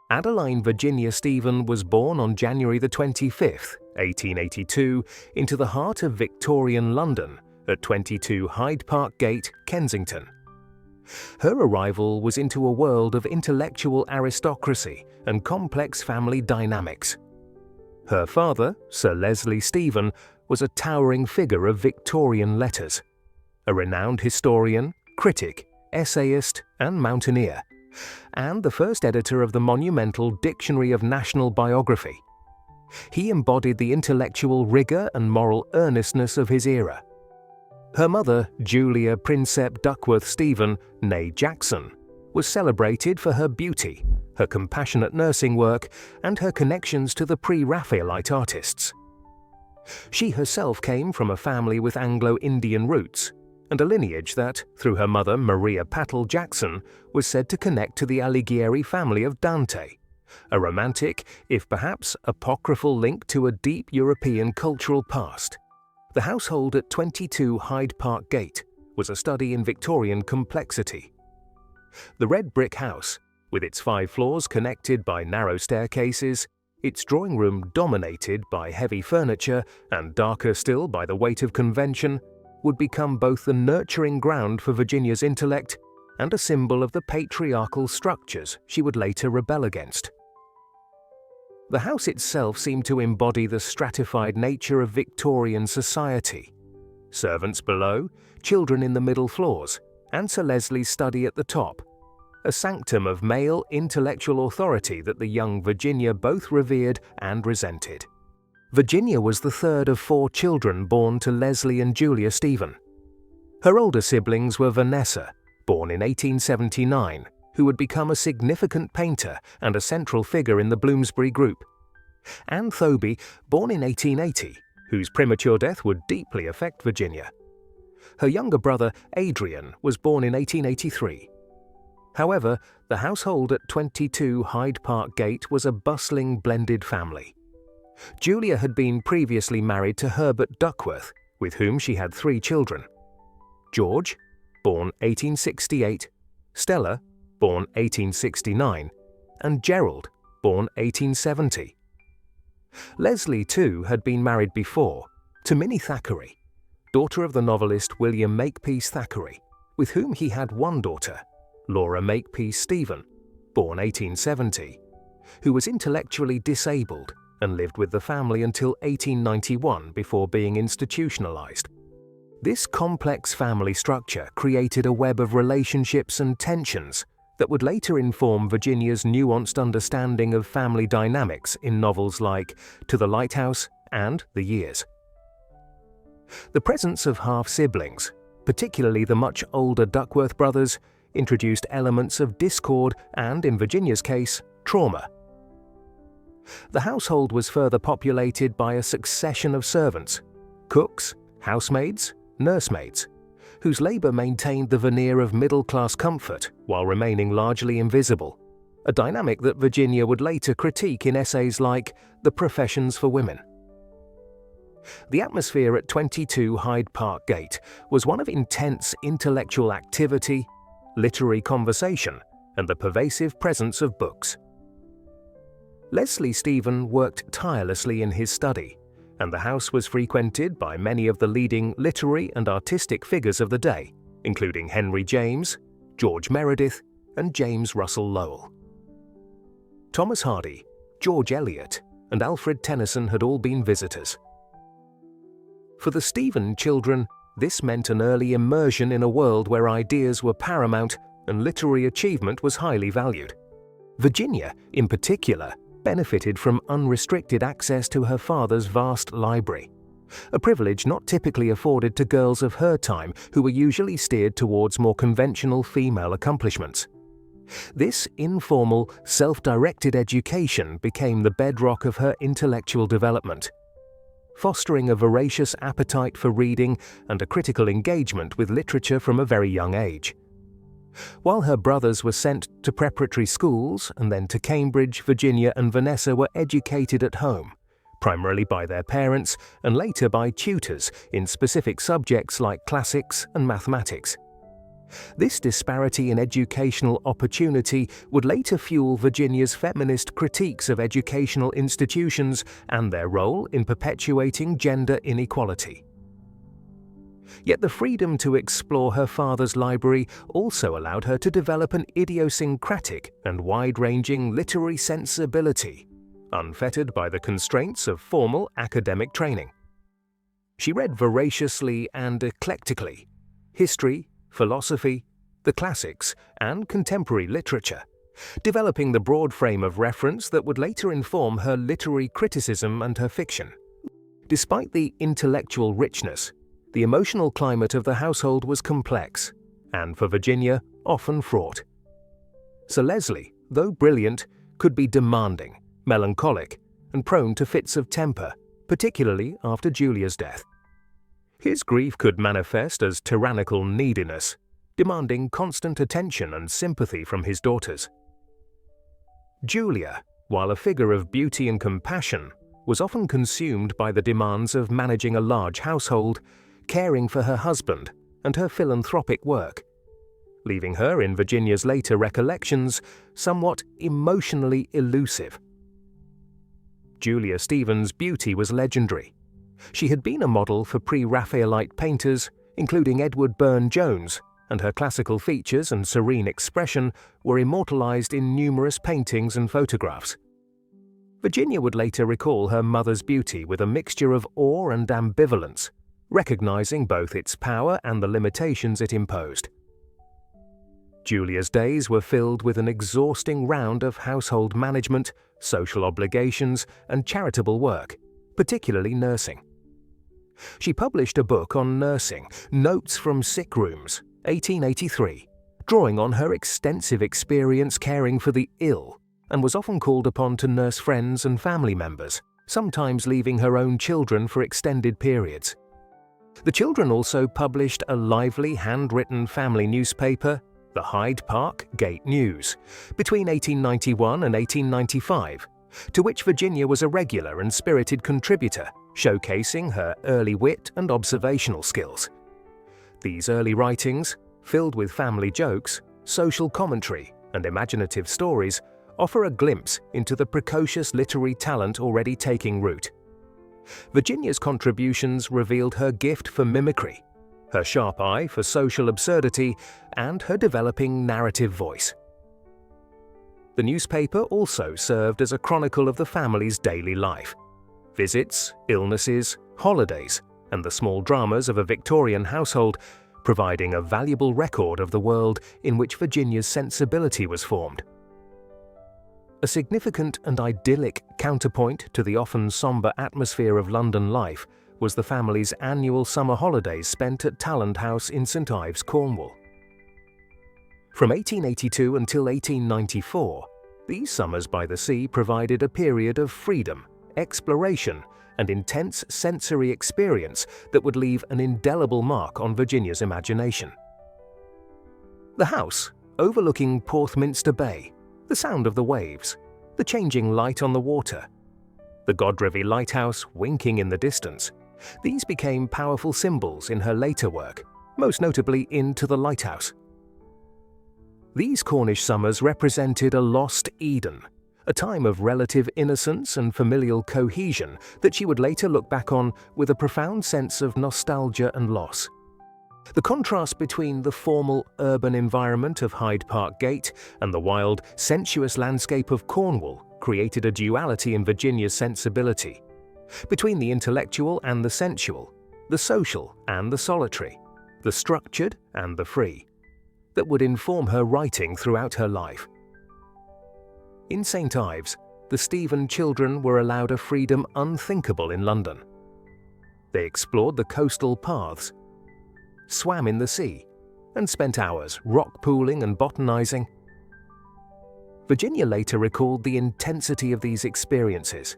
Adeline Virginia Stephen was born on January the 25th, 1882, into the heart of Victorian London at 22 Hyde Park Gate, Kensington. Her arrival was into a world of intellectual aristocracy and complex family dynamics. Her father, Sir Leslie Stephen, was a towering figure of Victorian letters, a renowned historian, critic, essayist, and mountaineer, and the first editor of the monumental Dictionary of National Biography. He embodied the intellectual rigor and moral earnestness of his era. Her mother, Julia Prinsep Duckworth Stephen, née Jackson, was celebrated for her beauty, her compassionate nursing work, and her connections to the pre-Raphaelite artists. She herself came from a family with Anglo-Indian roots, and a lineage that, through her mother Maria Pattle Jackson, was said to connect to the Alighieri family of Dante, a romantic, if perhaps apocryphal link to a deep European cultural past. The household at 22 Hyde Park Gate was a study in Victorian complexity. The red brick house, with its 5 floors connected by narrow staircases, its drawing room dominated by heavy furniture and darker still by the weight of convention, would become both the nurturing ground for Virginia's intellect and a symbol of the patriarchal structures she would later rebel against. The house itself seemed to embody the stratified nature of Victorian society. Servants below, children in the middle floors, and Sir Leslie's study at the top, a sanctum of male intellectual authority that the young Virginia both revered and resented. Virginia was the third of 4 children born to Leslie and Julia Stephen. Her older siblings were Vanessa, born in 1879, who would become a significant painter and a central figure in the Bloomsbury Group, and Thoby, born in 1880, whose premature death would deeply affect Virginia. Her younger brother, Adrian, was born in 1883. However, the household at 22 Hyde Park Gate was a bustling blended family. Julia had been previously married to Herbert Duckworth, with whom she had 3 children: George, born 1868, Stella, born 1869, and Gerald, born 1870. Leslie, too, had been married before, to Minnie Thackeray, daughter of the novelist William Makepeace Thackeray, with whom he had 1 daughter, Laura Makepeace Stephen, born 1870, who was intellectually disabled and lived with the family until 1891 before being institutionalized. This complex family structure created a web of relationships and tensions that would later inform Virginia's nuanced understanding of family dynamics in novels like To the Lighthouse and The Years. The presence of half-siblings, particularly the much older Duckworth brothers, introduced elements of discord and, in Virginia's case, trauma. The household was further populated by a succession of servants, cooks, housemaids, nursemaids, whose labor maintained the veneer of middle-class comfort while remaining largely invisible, a dynamic that Virginia would later critique in essays like The Professions for Women. The atmosphere at 22 Hyde Park Gate was one of intense intellectual activity, literary conversation, and the pervasive presence of books. Leslie Stephen worked tirelessly in his study, and the house was frequented by many of the leading literary and artistic figures of the day, including Henry James, George Meredith, and James Russell Lowell. Thomas Hardy, George Eliot, and Alfred Tennyson had all been visitors. For the Stephen children, this meant an early immersion in a world where ideas were paramount and literary achievement was highly valued. Virginia, in particular, benefited from unrestricted access to her father's vast library, a privilege not typically afforded to girls of her time who were usually steered towards more conventional female accomplishments. This informal, self-directed education became the bedrock of her intellectual development, fostering a voracious appetite for reading and a critical engagement with literature from a very young age. While her brothers were sent to preparatory schools and then to Cambridge, Virginia and Vanessa were educated at home, primarily by their parents and later by tutors in specific subjects like classics and mathematics. This disparity in educational opportunity would later fuel Virginia's feminist critiques of educational institutions and their role in perpetuating gender inequality. Yet the freedom to explore her father's library also allowed her to develop an idiosyncratic and wide-ranging literary sensibility, unfettered by the constraints of formal academic training. She read voraciously and eclectically: history, philosophy, the classics, and contemporary literature, developing the broad frame of reference that would later inform her literary criticism and her fiction. Despite the intellectual richness, the emotional climate of the household was complex, and for Virginia, often fraught. Sir Leslie, though brilliant, could be demanding, melancholic, and prone to fits of temper, particularly after Julia's death. His grief could manifest as tyrannical neediness, demanding constant attention and sympathy from his daughters. Julia, while a figure of beauty and compassion, was often consumed by the demands of managing a large household, caring for her husband, and her philanthropic work, leaving her, in Virginia's later recollections, somewhat emotionally elusive. Julia Stevens' beauty was legendary. She had been a model for pre-Raphaelite painters, including Edward Burne-Jones, and her classical features and serene expression were immortalized in numerous paintings and photographs. Virginia would later recall her mother's beauty with a mixture of awe and ambivalence, recognizing both its power and the limitations it imposed. Julia's days were filled with an exhausting round of household management, social obligations, and charitable work, particularly nursing. She published a book on nursing, Notes from Sick Rooms, 1883, drawing on her extensive experience caring for the ill, and was often called upon to nurse friends and family members, sometimes leaving her own children for extended periods. The children also published a lively handwritten family newspaper, the Hyde Park Gate News, between 1891 and 1895, to which Virginia was a regular and spirited contributor, showcasing her early wit and observational skills. These early writings, filled with family jokes, social commentary, and imaginative stories, offer a glimpse into the precocious literary talent already taking root. Virginia's contributions revealed her gift for mimicry, her sharp eye for social absurdity, and her developing narrative voice. The newspaper also served as a chronicle of the family's daily life: visits, illnesses, holidays, and the small dramas of a Victorian household, providing a valuable record of the world in which Virginia's sensibility was formed. A significant and idyllic counterpoint to the often somber atmosphere of London life was the family's annual summer holidays spent at Talland House in St Ives, Cornwall. From 1882 until 1894, these summers by the sea provided a period of freedom, exploration, and intense sensory experience that would leave an indelible mark on Virginia's imagination. The house, overlooking Porthminster Bay, the sound of the waves, the changing light on the water, the Godrevy Lighthouse winking in the distance, these became powerful symbols in her later work, most notably Into the Lighthouse. These Cornish summers represented a lost Eden, a time of relative innocence and familial cohesion that she would later look back on with a profound sense of nostalgia and loss. The contrast between the formal urban environment of Hyde Park Gate and the wild, sensuous landscape of Cornwall created a duality in Virginia's sensibility, between the intellectual and the sensual, the social and the solitary, the structured and the free, that would inform her writing throughout her life. In St Ives, the Stephen children were allowed a freedom unthinkable in London. They explored the coastal paths, swam in the sea, and spent hours rock-pooling and botanizing. Virginia later recalled the intensity of these experiences,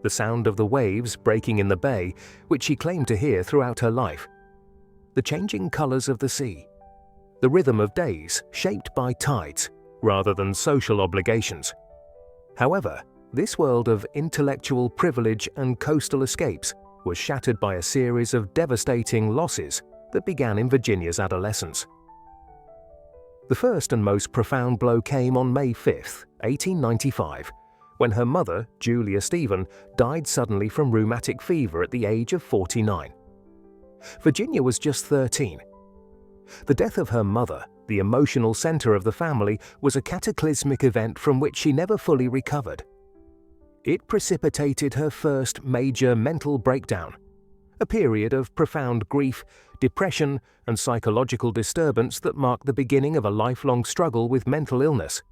the sound of the waves breaking in the bay, which she claimed to hear throughout her life, the changing colors of the sea, the rhythm of days shaped by tides rather than social obligations. However, this world of intellectual privilege and coastal escapes was shattered by a series of devastating losses that began in Virginia's adolescence. The first and most profound blow came on May 5, 1895, when her mother, Julia Stephen, died suddenly from rheumatic fever at the age of 49. Virginia was just 13. The death of her mother, the emotional center of the family, was a cataclysmic event from which she never fully recovered. It precipitated her first major mental breakdown, a period of profound grief, depression, and psychological disturbance that marked the beginning of a lifelong struggle with mental illness.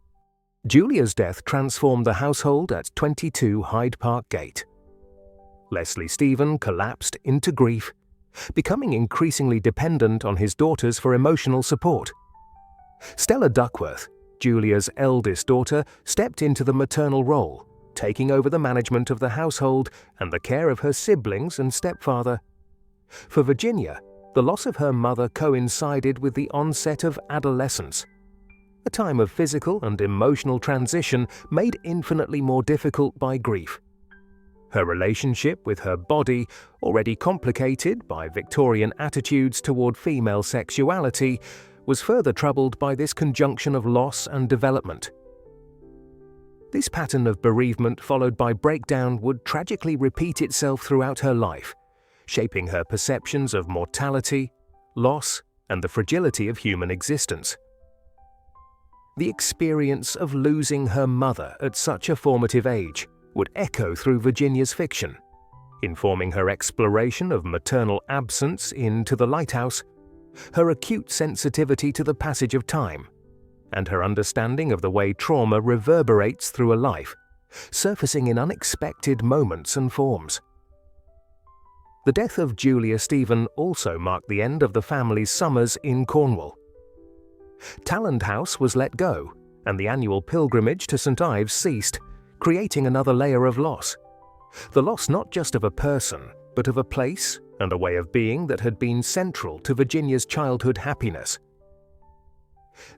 Julia's death transformed the household at 22 Hyde Park Gate. Leslie Stephen collapsed into grief, becoming increasingly dependent on his daughters for emotional support. Stella Duckworth, Julia's eldest daughter, stepped into the maternal role, taking over the management of the household and the care of her siblings and stepfather. For Virginia, the loss of her mother coincided with the onset of adolescence, a time of physical and emotional transition made infinitely more difficult by grief. Her relationship with her body, already complicated by Victorian attitudes toward female sexuality, was further troubled by this conjunction of loss and development. This pattern of bereavement followed by breakdown would tragically repeat itself throughout her life, shaping her perceptions of mortality, loss, and the fragility of human existence. The experience of losing her mother at such a formative age would echo through Virginia's fiction, informing her exploration of maternal absence in To the Lighthouse, her acute sensitivity to the passage of time, and her understanding of the way trauma reverberates through a life, surfacing in unexpected moments and forms. The death of Julia Stephen also marked the end of the family's summers in Cornwall. Talland House was let go, and the annual pilgrimage to St Ives ceased, creating another layer of loss. The loss not just of a person, but of a place and a way of being that had been central to Virginia's childhood happiness.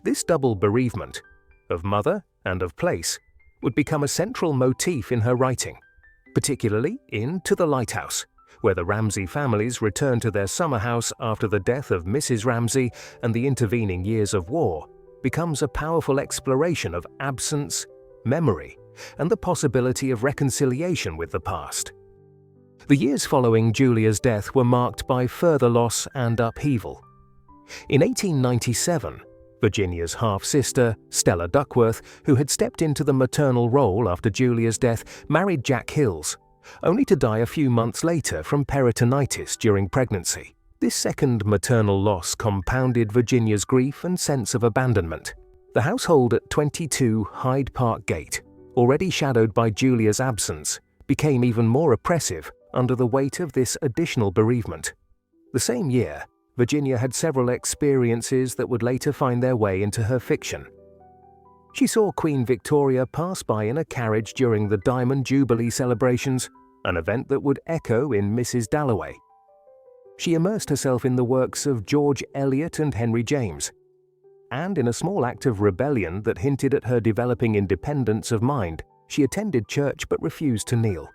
This double bereavement, of mother and of place, would become a central motif in her writing, particularly in To the Lighthouse, where the Ramsay families return to their summer house after the death of Mrs. Ramsay and the intervening years of war, becomes a powerful exploration of absence, memory, and the possibility of reconciliation with the past. The years following Julia's death were marked by further loss and upheaval. In 1897, Virginia's half-sister, Stella Duckworth, who had stepped into the maternal role after Julia's death, married Jack Hills, only to die a few months later from peritonitis during pregnancy. This second maternal loss compounded Virginia's grief and sense of abandonment. The household at 22 Hyde Park Gate, already shadowed by Julia's absence, became even more oppressive under the weight of this additional bereavement. The same year, Virginia had several experiences that would later find their way into her fiction. She saw Queen Victoria pass by in a carriage during the Diamond Jubilee celebrations, an event that would echo in Mrs. Dalloway. She immersed herself in the works of George Eliot and Henry James, and in a small act of rebellion that hinted at her developing independence of mind, she attended church but refused to kneel.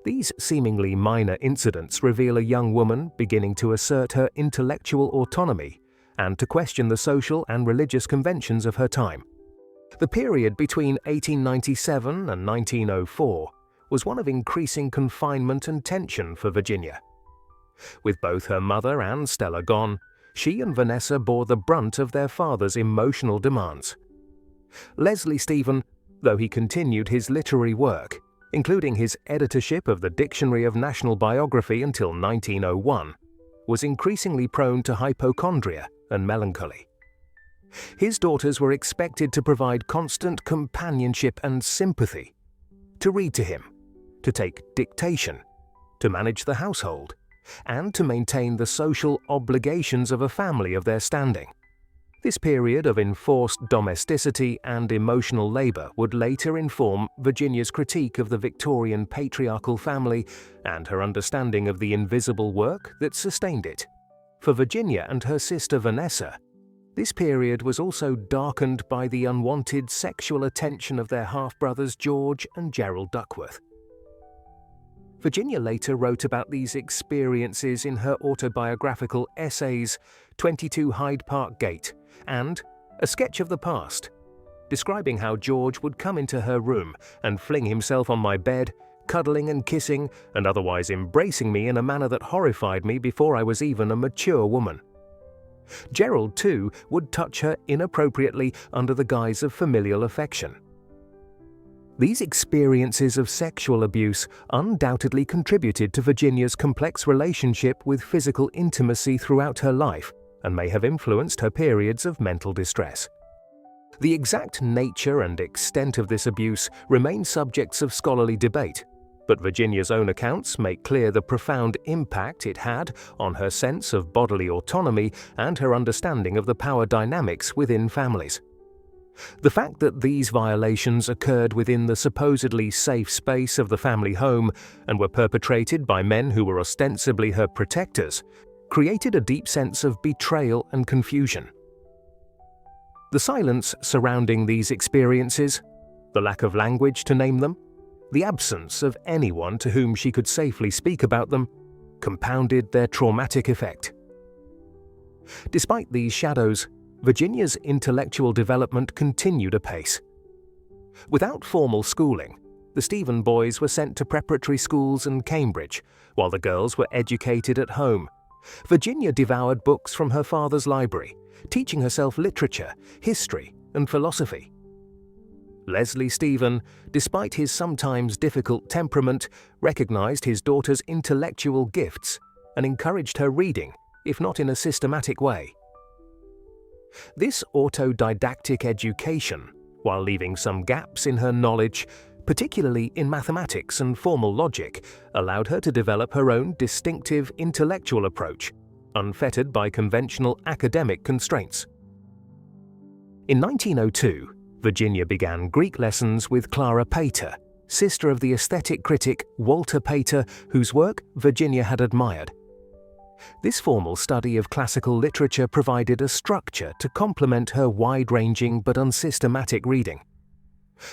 These seemingly minor incidents reveal a young woman beginning to assert her intellectual autonomy and to question the social and religious conventions of her time. The period between 1897 and 1904 was one of increasing confinement and tension for Virginia. With both her mother and Stella gone, she and Vanessa bore the brunt of their father's emotional demands. Leslie Stephen, though he continued his literary work, including his editorship of the Dictionary of National Biography until 1901, was increasingly prone to hypochondria and melancholy. His daughters were expected to provide constant companionship and sympathy, to read to him, to take dictation, to manage the household, and to maintain the social obligations of a family of their standing. This period of enforced domesticity and emotional labor would later inform Virginia's critique of the Victorian patriarchal family and her understanding of the invisible work that sustained it. For Virginia and her sister Vanessa, this period was also darkened by the unwanted sexual attention of their half-brothers George and Gerald Duckworth. Virginia later wrote about these experiences in her autobiographical essays 22 Hyde Park Gate and A Sketch of the Past, describing how George would come into her room and fling himself on my bed, cuddling and kissing and otherwise embracing me in a manner that horrified me before I was even a mature woman. Gerald, too, would touch her inappropriately under the guise of familial affection. These experiences of sexual abuse undoubtedly contributed to Virginia's complex relationship with physical intimacy throughout her life and may have influenced her periods of mental distress. The exact nature and extent of this abuse remain subjects of scholarly debate, but Virginia's own accounts make clear the profound impact it had on her sense of bodily autonomy and her understanding of the power dynamics within families. The fact that these violations occurred within the supposedly safe space of the family home and were perpetrated by men who were ostensibly her protectors created a deep sense of betrayal and confusion. The silence surrounding these experiences, the lack of language to name them, the absence of anyone to whom she could safely speak about them, compounded their traumatic effect. Despite these shadows, Virginia's intellectual development continued apace. Without formal schooling, the Stephen boys were sent to preparatory schools and Cambridge, while the girls were educated at home. Virginia devoured books from her father's library, teaching herself literature, history, and philosophy. Leslie Stephen, despite his sometimes difficult temperament, recognized his daughter's intellectual gifts and encouraged her reading, if not in a systematic way. This autodidactic education, while leaving some gaps in her knowledge, particularly in mathematics and formal logic, allowed her to develop her own distinctive intellectual approach, unfettered by conventional academic constraints. In 1902, Virginia began Greek lessons with Clara Pater, sister of the aesthetic critic Walter Pater, whose work Virginia had admired. This formal study of classical literature provided a structure to complement her wide-ranging but unsystematic reading.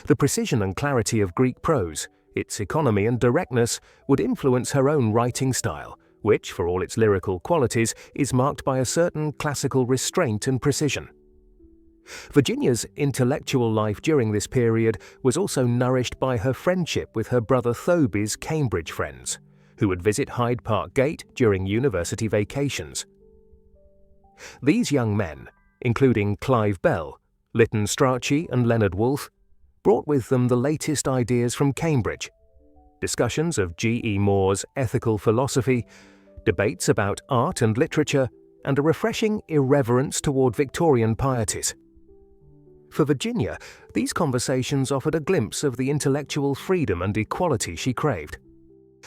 The precision and clarity of Greek prose, its economy and directness, would influence her own writing style, which, for all its lyrical qualities, is marked by a certain classical restraint and precision. Virginia's intellectual life during this period was also nourished by her friendship with her brother Thoby's Cambridge friends, who would visit Hyde Park Gate during university vacations. These young men, including Clive Bell, Lytton Strachey and Leonard Woolf, brought with them the latest ideas from Cambridge, discussions of G.E. Moore's ethical philosophy, debates about art and literature, and a refreshing irreverence toward Victorian pieties. For Virginia, these conversations offered a glimpse of the intellectual freedom and equality she craved.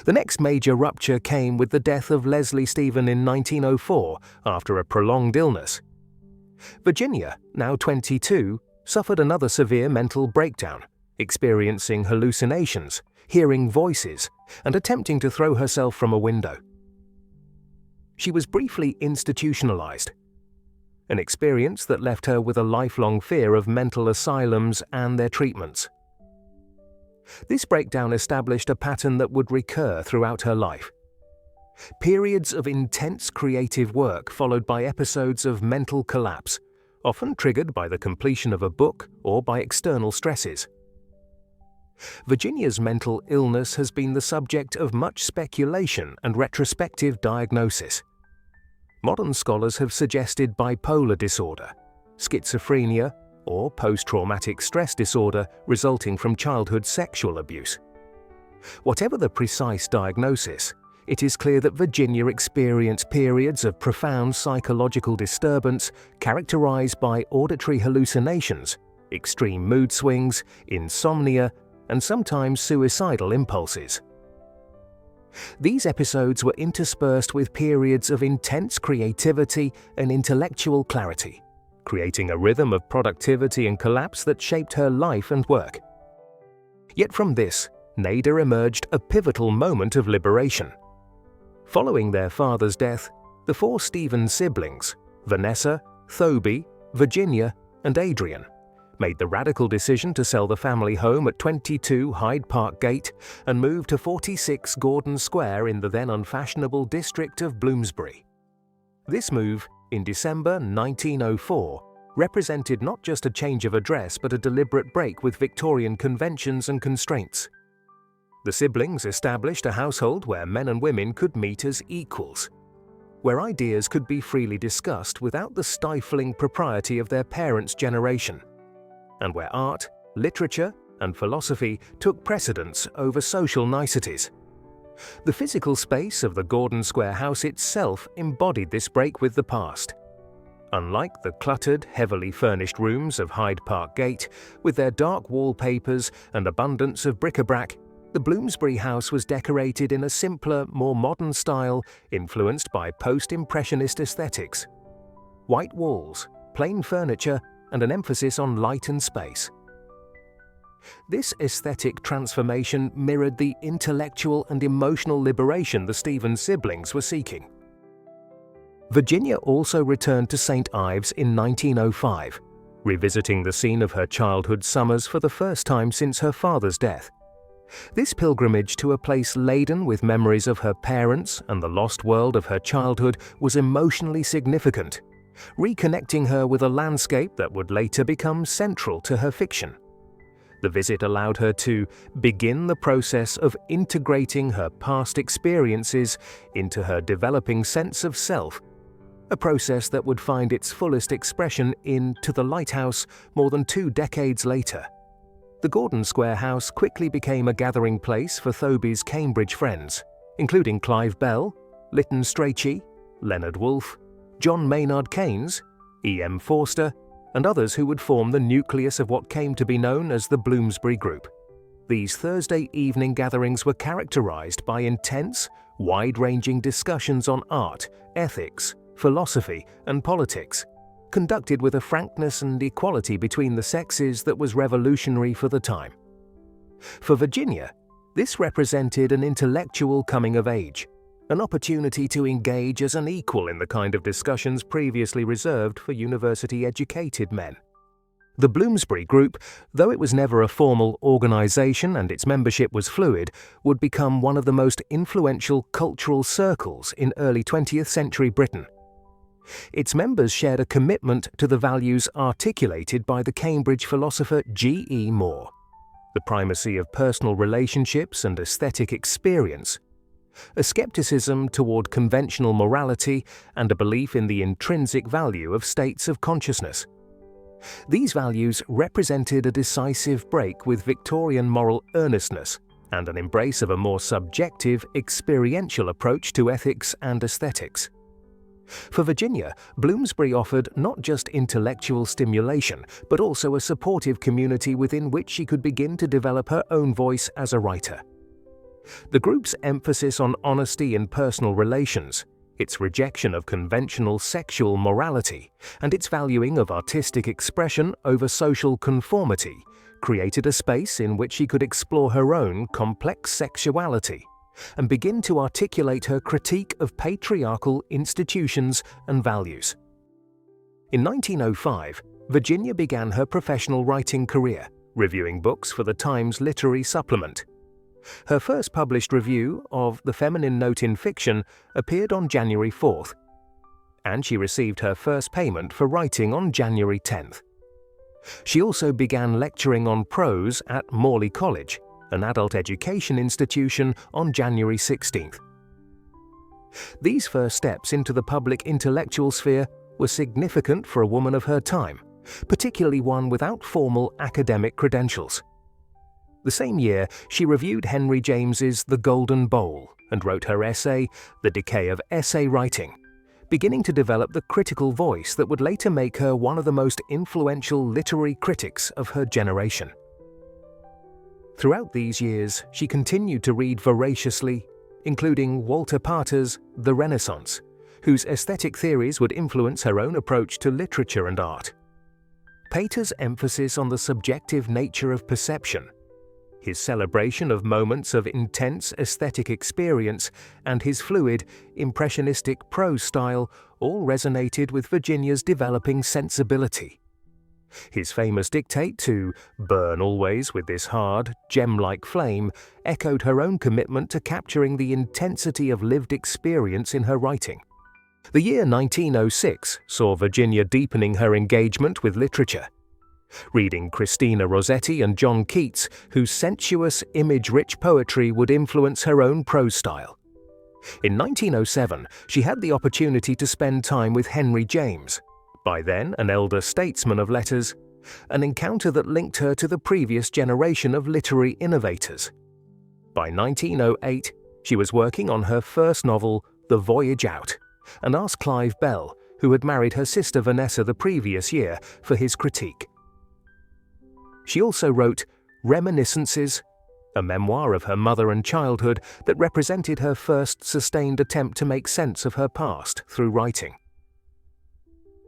The next major rupture came with the death of Leslie Stephen in 1904 after a prolonged illness. Virginia, now 22, suffered another severe mental breakdown, experiencing hallucinations, hearing voices, and attempting to throw herself from a window. She was briefly institutionalized, an experience that left her with a lifelong fear of mental asylums and their treatments. This breakdown established a pattern that would recur throughout her life. Periods of intense creative work followed by episodes of mental collapse, often triggered by the completion of a book or by external stresses. Virginia's mental illness has been the subject of much speculation and retrospective diagnosis. Modern scholars have suggested bipolar disorder, schizophrenia, or post-traumatic stress disorder resulting from childhood sexual abuse. Whatever the precise diagnosis, it is clear that Virginia experienced periods of profound psychological disturbance characterized by auditory hallucinations, extreme mood swings, insomnia, and sometimes suicidal impulses. These episodes were interspersed with periods of intense creativity and intellectual clarity, creating a rhythm of productivity and collapse that shaped her life and work. Yet from this, nadir emerged a pivotal moment of liberation. Following their father's death, the four Stephen siblings, Vanessa, Thoby, Virginia, and Adrian, made the radical decision to sell the family home at 22 Hyde Park Gate and move to 46 Gordon Square in the then unfashionable district of Bloomsbury. This move, in December 1904, represented not just a change of address but a deliberate break with Victorian conventions and constraints. The siblings established a household where men and women could meet as equals, where ideas could be freely discussed without the stifling propriety of their parents' generation, and where art, literature, and philosophy took precedence over social niceties. The physical space of the Gordon Square house itself embodied this break with the past. Unlike the cluttered, heavily furnished rooms of Hyde Park Gate, with their dark wallpapers and abundance of bric-a-brac, the Bloomsbury house was decorated in a simpler, more modern style influenced by post-impressionist aesthetics. White walls, plain furniture, and an emphasis on light and space. This aesthetic transformation mirrored the intellectual and emotional liberation the Stevens siblings were seeking. Virginia also returned to St. Ives in 1905, revisiting the scene of her childhood summers for the first time since her father's death. This pilgrimage to a place laden with memories of her parents and the lost world of her childhood was emotionally significant, reconnecting her with a landscape that would later become central to her fiction. The visit allowed her to begin the process of integrating her past experiences into her developing sense of self, a process that would find its fullest expression in To the Lighthouse more than 2 decades later. The Gordon Square house quickly became a gathering place for Thoby's Cambridge friends, including Clive Bell, Lytton Strachey, Leonard Woolf, John Maynard Keynes, E.M. Forster, and others who would form the nucleus of what came to be known as the Bloomsbury Group. These Thursday evening gatherings were characterized by intense, wide-ranging discussions on art, ethics, philosophy, and politics, conducted with a frankness and equality between the sexes that was revolutionary for the time. For Virginia, this represented an intellectual coming of age, an opportunity to engage as an equal in the kind of discussions previously reserved for university-educated men. The Bloomsbury Group, though it was never a formal organization and its membership was fluid, would become one of the most influential cultural circles in early 20th century Britain. Its members shared a commitment to the values articulated by the Cambridge philosopher G.E. Moore: the primacy of personal relationships and aesthetic experience, a skepticism toward conventional morality, and a belief in the intrinsic value of states of consciousness. These values represented a decisive break with Victorian moral earnestness and an embrace of a more subjective, experiential approach to ethics and aesthetics. For Virginia, Bloomsbury offered not just intellectual stimulation, but also a supportive community within which she could begin to develop her own voice as a writer. The group's emphasis on honesty in personal relations, its rejection of conventional sexual morality, and its valuing of artistic expression over social conformity created a space in which she could explore her own complex sexuality and begin to articulate her critique of patriarchal institutions and values. In 1905, Virginia began her professional writing career, reviewing books for the Times Literary Supplement. Her first published review of The Feminine Note in Fiction appeared on January 4th, and she received her first payment for writing on January 10th. She also began lecturing on prose at Morley College, an adult education institution, on January 16th. These first steps into the public intellectual sphere were significant for a woman of her time, particularly one without formal academic credentials. The same year, she reviewed Henry James's The Golden Bowl and wrote her essay, The Decay of Essay Writing, beginning to develop the critical voice that would later make her one of the most influential literary critics of her generation. Throughout these years, she continued to read voraciously, including Walter Pater's The Renaissance, whose aesthetic theories would influence her own approach to literature and art. Pater's emphasis on the subjective nature of perception, his celebration of moments of intense aesthetic experience, and his fluid, impressionistic prose style all resonated with Virginia's developing sensibility. His famous dictate to "burn always with this hard, gem-like flame" echoed her own commitment to capturing the intensity of lived experience in her writing. The year 1906 saw Virginia deepening her engagement with literature. Reading Christina Rossetti and John Keats, whose sensuous, image-rich poetry would influence her own prose style. In 1907, she had the opportunity to spend time with Henry James, by then an elder statesman of letters, an encounter that linked her to the previous generation of literary innovators. By 1908, she was working on her first novel, The Voyage Out, and asked Clive Bell, who had married her sister Vanessa the previous year, for his critique. She also wrote Reminiscences, a memoir of her mother and childhood that represented her first sustained attempt to make sense of her past through writing.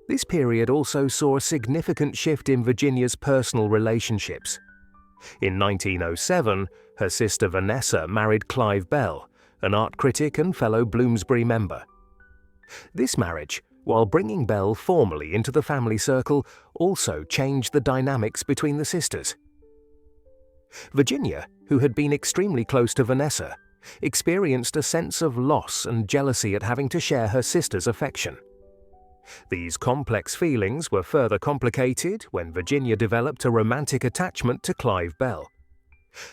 This period also saw a significant shift in Virginia's personal relationships. In 1907, her sister Vanessa married Clive Bell, an art critic and fellow Bloomsbury member. This marriage, while bringing Bell formally into the family circle, also changed the dynamics between the sisters. Virginia, who had been extremely close to Vanessa, experienced a sense of loss and jealousy at having to share her sister's affection. These complex feelings were further complicated when Virginia developed a romantic attachment to Clive Bell,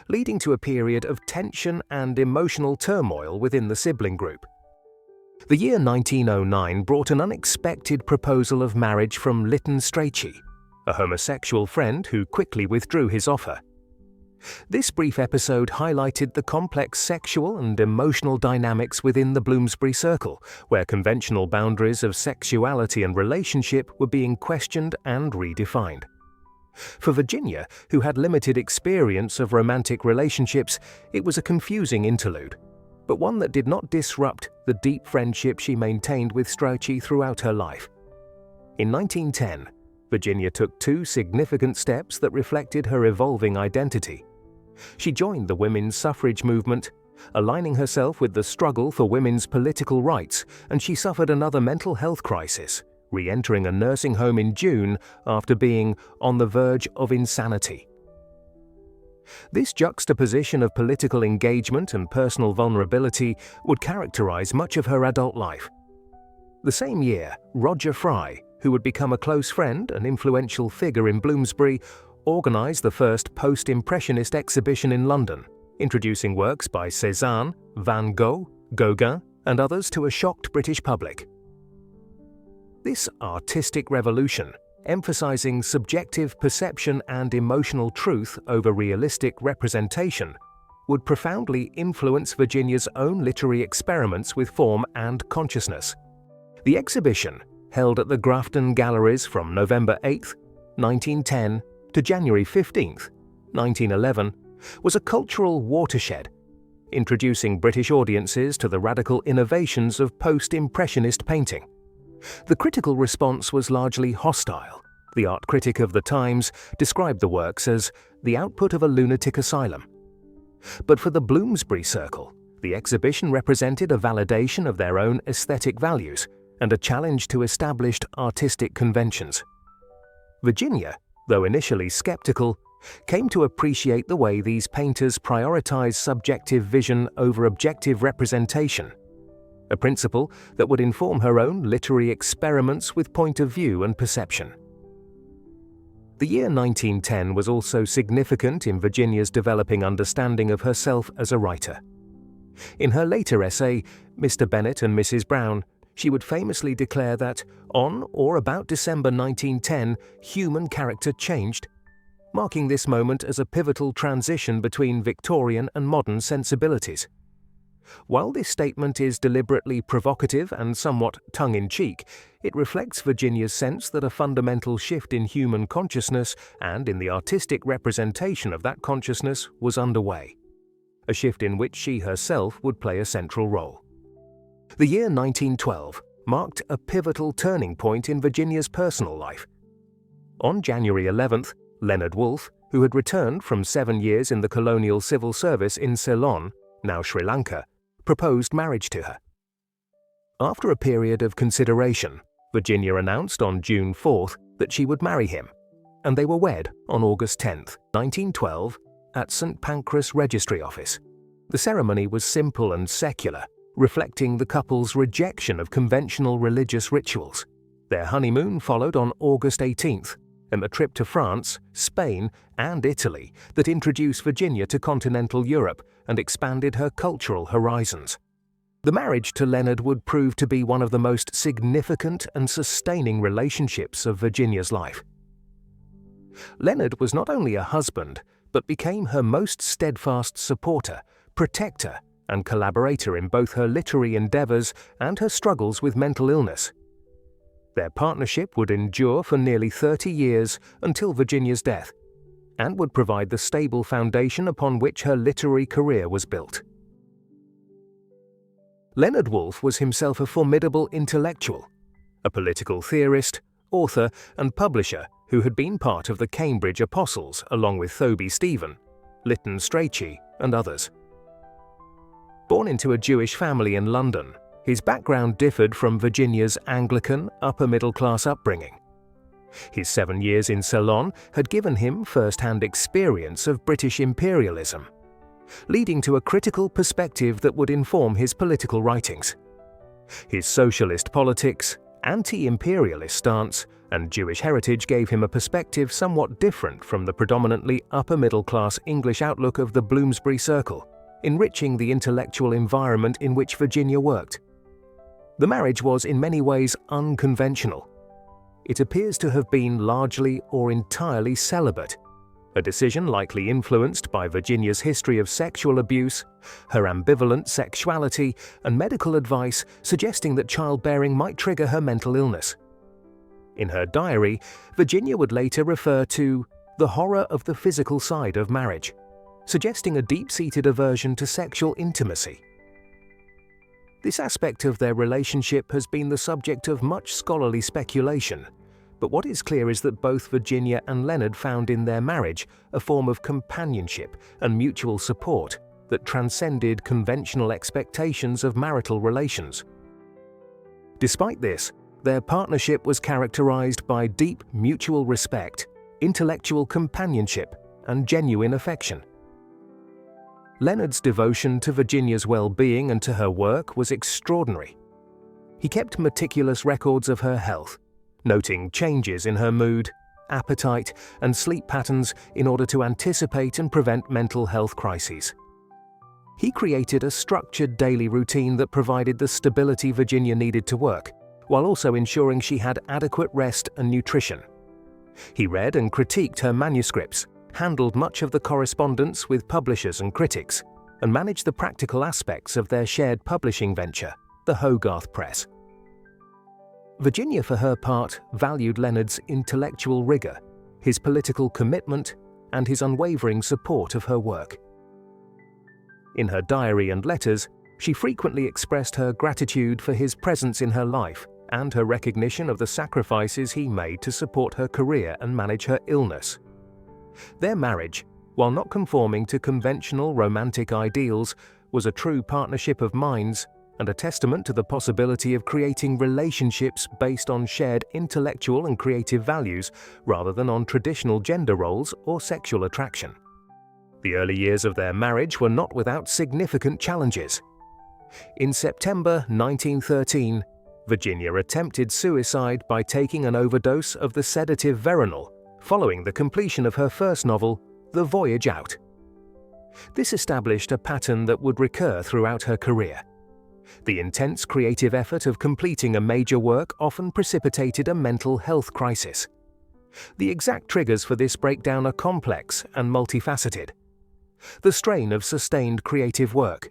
leading to a period of tension and emotional turmoil within the sibling group. The year 1909 brought an unexpected proposal of marriage from Lytton Strachey, a homosexual friend who quickly withdrew his offer. This brief episode highlighted the complex sexual and emotional dynamics within the Bloomsbury circle, where conventional boundaries of sexuality and relationship were being questioned and redefined. For Virginia, who had limited experience of romantic relationships, it was a confusing interlude, but one that did not disrupt the deep friendship she maintained with Strachey throughout her life. In 1910, Virginia took two significant steps that reflected her evolving identity. She joined the women's suffrage movement, aligning herself with the struggle for women's political rights, and she suffered another mental health crisis, re-entering a nursing home in June after being on the verge of insanity. This juxtaposition of political engagement and personal vulnerability would characterize much of her adult life. The same year, Roger Fry, who would become a close friend and influential figure in Bloomsbury, organized the first post-impressionist exhibition in London, introducing works by Cézanne, Van Gogh, Gauguin, and others to a shocked British public. This artistic revolution, emphasizing subjective perception and emotional truth over realistic representation, would profoundly influence Virginia's own literary experiments with form and consciousness. The exhibition, held at the Grafton Galleries from November 8, 1910 to January 15, 1911, was a cultural watershed, introducing British audiences to the radical innovations of post-impressionist painting. The critical response was largely hostile. The art critic of the Times described the works as the output of a lunatic asylum. But for the Bloomsbury Circle, the exhibition represented a validation of their own aesthetic values and a challenge to established artistic conventions. Virginia, though initially skeptical, came to appreciate the way these painters prioritized subjective vision over objective representation, a principle that would inform her own literary experiments with point of view and perception. The year 1910 was also significant in Virginia's developing understanding of herself as a writer. In her later essay, Mr. Bennet and Mrs. Brown, she would famously declare that, on or about December 1910, human character changed, marking this moment as a pivotal transition between Victorian and modern sensibilities. While this statement is deliberately provocative and somewhat tongue-in-cheek, it reflects Virginia's sense that a fundamental shift in human consciousness and in the artistic representation of that consciousness was underway, a shift in which she herself would play a central role. The year 1912 marked a pivotal turning point in Virginia's personal life. On January 11th, Leonard Woolf, who had returned from 7 years in the colonial civil service in Ceylon, now Sri Lanka, proposed marriage to her. After a period of consideration, Virginia announced on June 4th that she would marry him, and they were wed on August 10th, 1912, at St. Pancras Registry Office. The ceremony was simple and secular, reflecting the couple's rejection of conventional religious rituals. Their honeymoon followed on August 18th, and a trip to France, Spain, and Italy that introduced Virginia to continental Europe and expanded her cultural horizons. The marriage to Leonard would prove to be one of the most significant and sustaining relationships of Virginia's life. Leonard was not only a husband, but became her most steadfast supporter, protector, and collaborator in both her literary endeavors and her struggles with mental illness. Their partnership would endure for nearly 30 years until Virginia's death, and would provide the stable foundation upon which her literary career was built. Leonard Woolf was himself a formidable intellectual, a political theorist, author, and publisher who had been part of the Cambridge Apostles along with Thoby Stephen, Lytton Strachey, and others. Born into a Jewish family in London, his background differed from Virginia's Anglican, upper-middle-class upbringing. His 7 years in Ceylon had given him first-hand experience of British imperialism, leading to a critical perspective that would inform his political writings. His socialist politics, anti-imperialist stance, and Jewish heritage gave him a perspective somewhat different from the predominantly upper-middle-class English outlook of the Bloomsbury Circle, enriching the intellectual environment in which Virginia worked. The marriage was in many ways unconventional. It appears to have been largely or entirely celibate, a decision likely influenced by Virginia's history of sexual abuse, her ambivalent sexuality, and medical advice suggesting that childbearing might trigger her mental illness. In her diary, Virginia would later refer to the horror of the physical side of marriage, suggesting a deep-seated aversion to sexual intimacy. This aspect of their relationship has been the subject of much scholarly speculation, but what is clear is that both Virginia and Leonard found in their marriage a form of companionship and mutual support that transcended conventional expectations of marital relations. Despite this, their partnership was characterized by deep mutual respect, intellectual companionship, and genuine affection. Leonard's devotion to Virginia's well-being and to her work was extraordinary. He kept meticulous records of her health, noting changes in her mood, appetite, and sleep patterns in order to anticipate and prevent mental health crises. He created a structured daily routine that provided the stability Virginia needed to work, while also ensuring she had adequate rest and nutrition. He read and critiqued her manuscripts, handled much of the correspondence with publishers and critics, and managed the practical aspects of their shared publishing venture, the Hogarth Press. Virginia, for her part, valued Leonard's intellectual rigor, his political commitment, and his unwavering support of her work. In her diary and letters, she frequently expressed her gratitude for his presence in her life and her recognition of the sacrifices he made to support her career and manage her illness. Their marriage, while not conforming to conventional romantic ideals, was a true partnership of minds and a testament to the possibility of creating relationships based on shared intellectual and creative values rather than on traditional gender roles or sexual attraction. The early years of their marriage were not without significant challenges. In September 1913, Virginia attempted suicide by taking an overdose of the sedative Veronal, following the completion of her first novel, The Voyage Out. This established a pattern that would recur throughout her career. The intense creative effort of completing a major work often precipitated a mental health crisis. The exact triggers for this breakdown are complex and multifaceted. The strain of sustained creative work,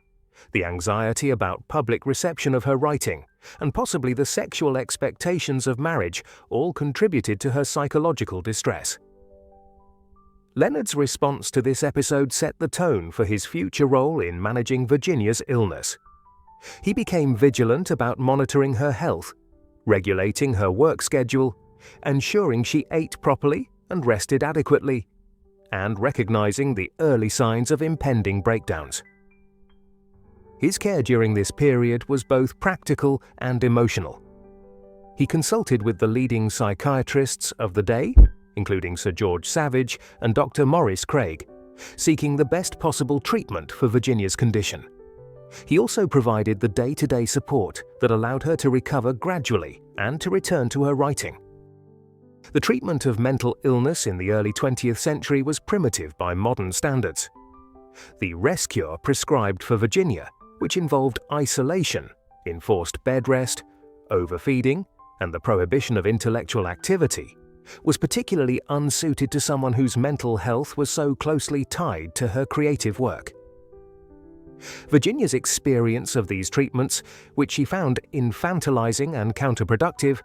the anxiety about public reception of her writing, and possibly the sexual expectations of marriage all contributed to her psychological distress. Leonard's response to this episode set the tone for his future role in managing Virginia's illness. He became vigilant about monitoring her health, regulating her work schedule, ensuring she ate properly and rested adequately, and recognizing the early signs of impending breakdowns. His care during this period was both practical and emotional. He consulted with the leading psychiatrists of the day, including Sir George Savage and Dr. Maurice Craig, seeking the best possible treatment for Virginia's condition. He also provided the day-to-day support that allowed her to recover gradually and to return to her writing. The treatment of mental illness in the early 20th century was primitive by modern standards. The rest cure prescribed for Virginia, which involved isolation, enforced bed rest, overfeeding, and the prohibition of intellectual activity, was particularly unsuited to someone whose mental health was so closely tied to her creative work. Virginia's experience of these treatments, which she found infantilizing and counterproductive,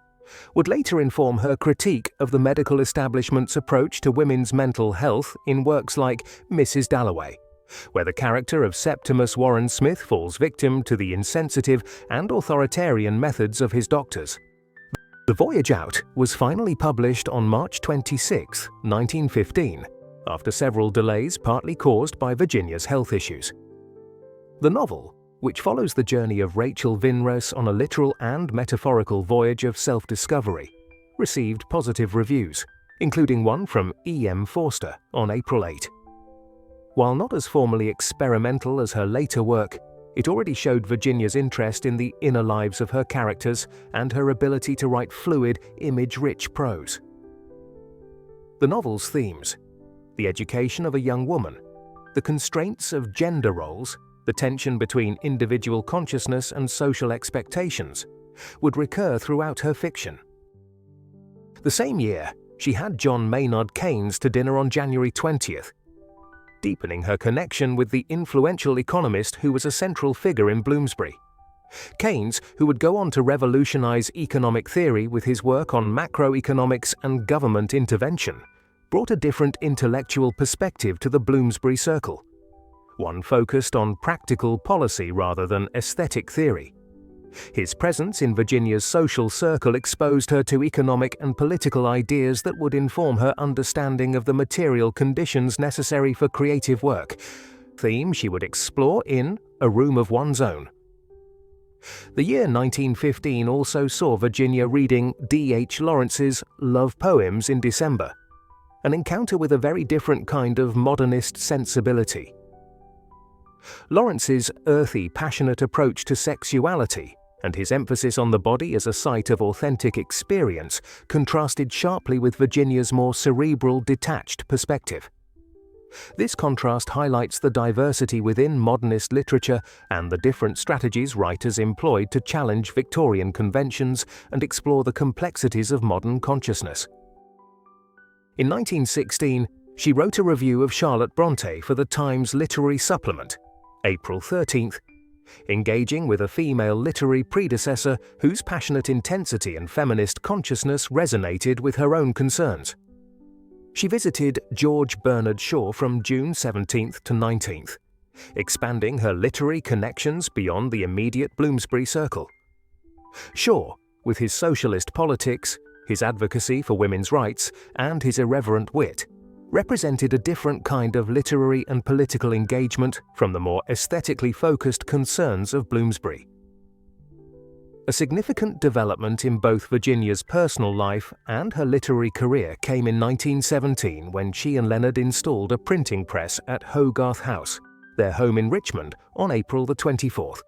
would later inform her critique of the medical establishment's approach to women's mental health in works like Mrs. Dalloway, where the character of Septimus Warren Smith falls victim to the insensitive and authoritarian methods of his doctors. The Voyage Out was finally published on March 26, 1915, after several delays partly caused by Virginia's health issues. The novel, which follows the journey of Rachel Vinres on a literal and metaphorical voyage of self-discovery, received positive reviews, including one from E.M. Forster on April 8. While not as formally experimental as her later work, it already showed Virginia's interest in the inner lives of her characters and her ability to write fluid, image-rich prose. The novel's themes, the education of a young woman, the constraints of gender roles, the tension between individual consciousness and social expectations, would recur throughout her fiction. The same year, she had John Maynard Keynes to dinner on January 20th, deepening her connection with the influential economist who was a central figure in Bloomsbury. Keynes, who would go on to revolutionize economic theory with his work on macroeconomics and government intervention, brought a different intellectual perspective to the Bloomsbury circle, one focused on practical policy rather than aesthetic theory. His presence in Virginia's social circle exposed her to economic and political ideas that would inform her understanding of the material conditions necessary for creative work, a theme she would explore in A Room of One's Own. The year 1915 also saw Virginia reading D.H. Lawrence's Love Poems in December, an encounter with a very different kind of modernist sensibility. Lawrence's earthy, passionate approach to sexuality and his emphasis on the body as a site of authentic experience contrasted sharply with Virginia's more cerebral, detached perspective. This contrast highlights the diversity within modernist literature and the different strategies writers employed to challenge Victorian conventions and explore the complexities of modern consciousness. In 1916, she wrote a review of Charlotte Brontë for the Times Literary Supplement, April 13th, engaging with a female literary predecessor whose passionate intensity and feminist consciousness resonated with her own concerns. She visited George Bernard Shaw from June 17th to 19th, expanding her literary connections beyond the immediate Bloomsbury circle. Shaw, with his socialist politics, his advocacy for women's rights, and his irreverent wit, represented a different kind of literary and political engagement from the more aesthetically focused concerns of Bloomsbury. A significant development in both Virginia's personal life and her literary career came in 1917 when she and Leonard installed a printing press at Hogarth House, their home in Richmond, on April the 24th.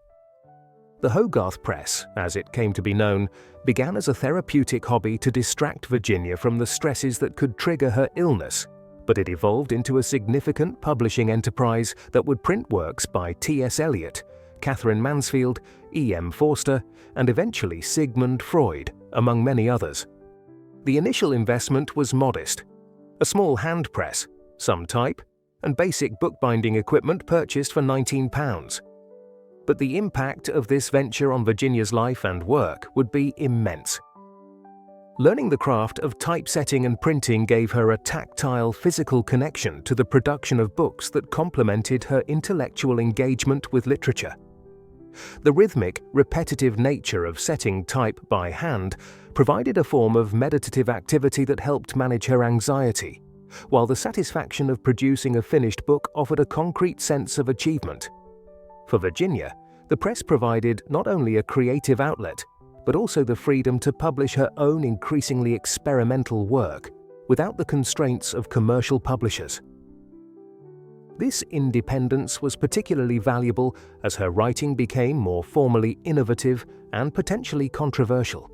The Hogarth Press, as it came to be known, began as a therapeutic hobby to distract Virginia from the stresses that could trigger her illness, but it evolved into a significant publishing enterprise that would print works by T.S. Eliot, Catherine Mansfield, E.M. Forster, and eventually Sigmund Freud, among many others. The initial investment was modest: a small hand press, some type, and basic bookbinding equipment purchased for £19. But the impact of this venture on Virginia's life and work would be immense. Learning the craft of typesetting and printing gave her a tactile, physical connection to the production of books that complemented her intellectual engagement with literature. The rhythmic, repetitive nature of setting type by hand provided a form of meditative activity that helped manage her anxiety, while the satisfaction of producing a finished book offered a concrete sense of achievement. For Virginia, the press provided not only a creative outlet, but also the freedom to publish her own increasingly experimental work without the constraints of commercial publishers. This independence was particularly valuable as her writing became more formally innovative and potentially controversial.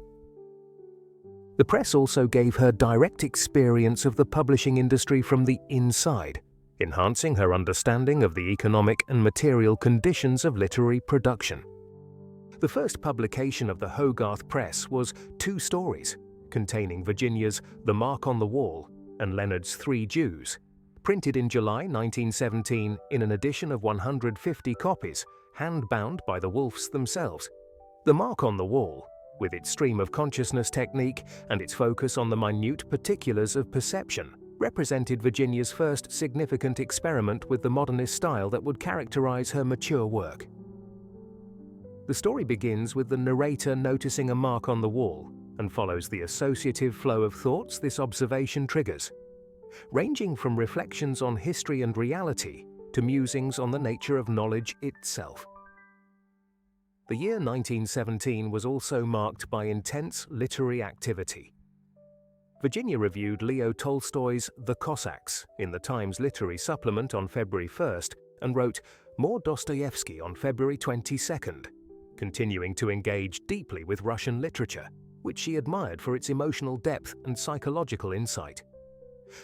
The press also gave her direct experience of the publishing industry from the inside, enhancing her understanding of the economic and material conditions of literary production. The first publication of the Hogarth Press was 2 stories, containing Virginia's The Mark on the Wall and Leonard's 3 Jews, printed in July 1917 in an edition of 150 copies, hand-bound by the Woolfs themselves. The Mark on the Wall, with its stream of consciousness technique and its focus on the minute particulars of perception, represented Virginia's first significant experiment with the modernist style that would characterize her mature work. The story begins with the narrator noticing a mark on the wall and follows the associative flow of thoughts this observation triggers, ranging from reflections on history and reality to musings on the nature of knowledge itself. The year 1917 was also marked by intense literary activity. Virginia reviewed Leo Tolstoy's The Cossacks in the Times Literary Supplement on February 1st and wrote More Dostoevsky on February 22nd, continuing to engage deeply with Russian literature, which she admired for its emotional depth and psychological insight.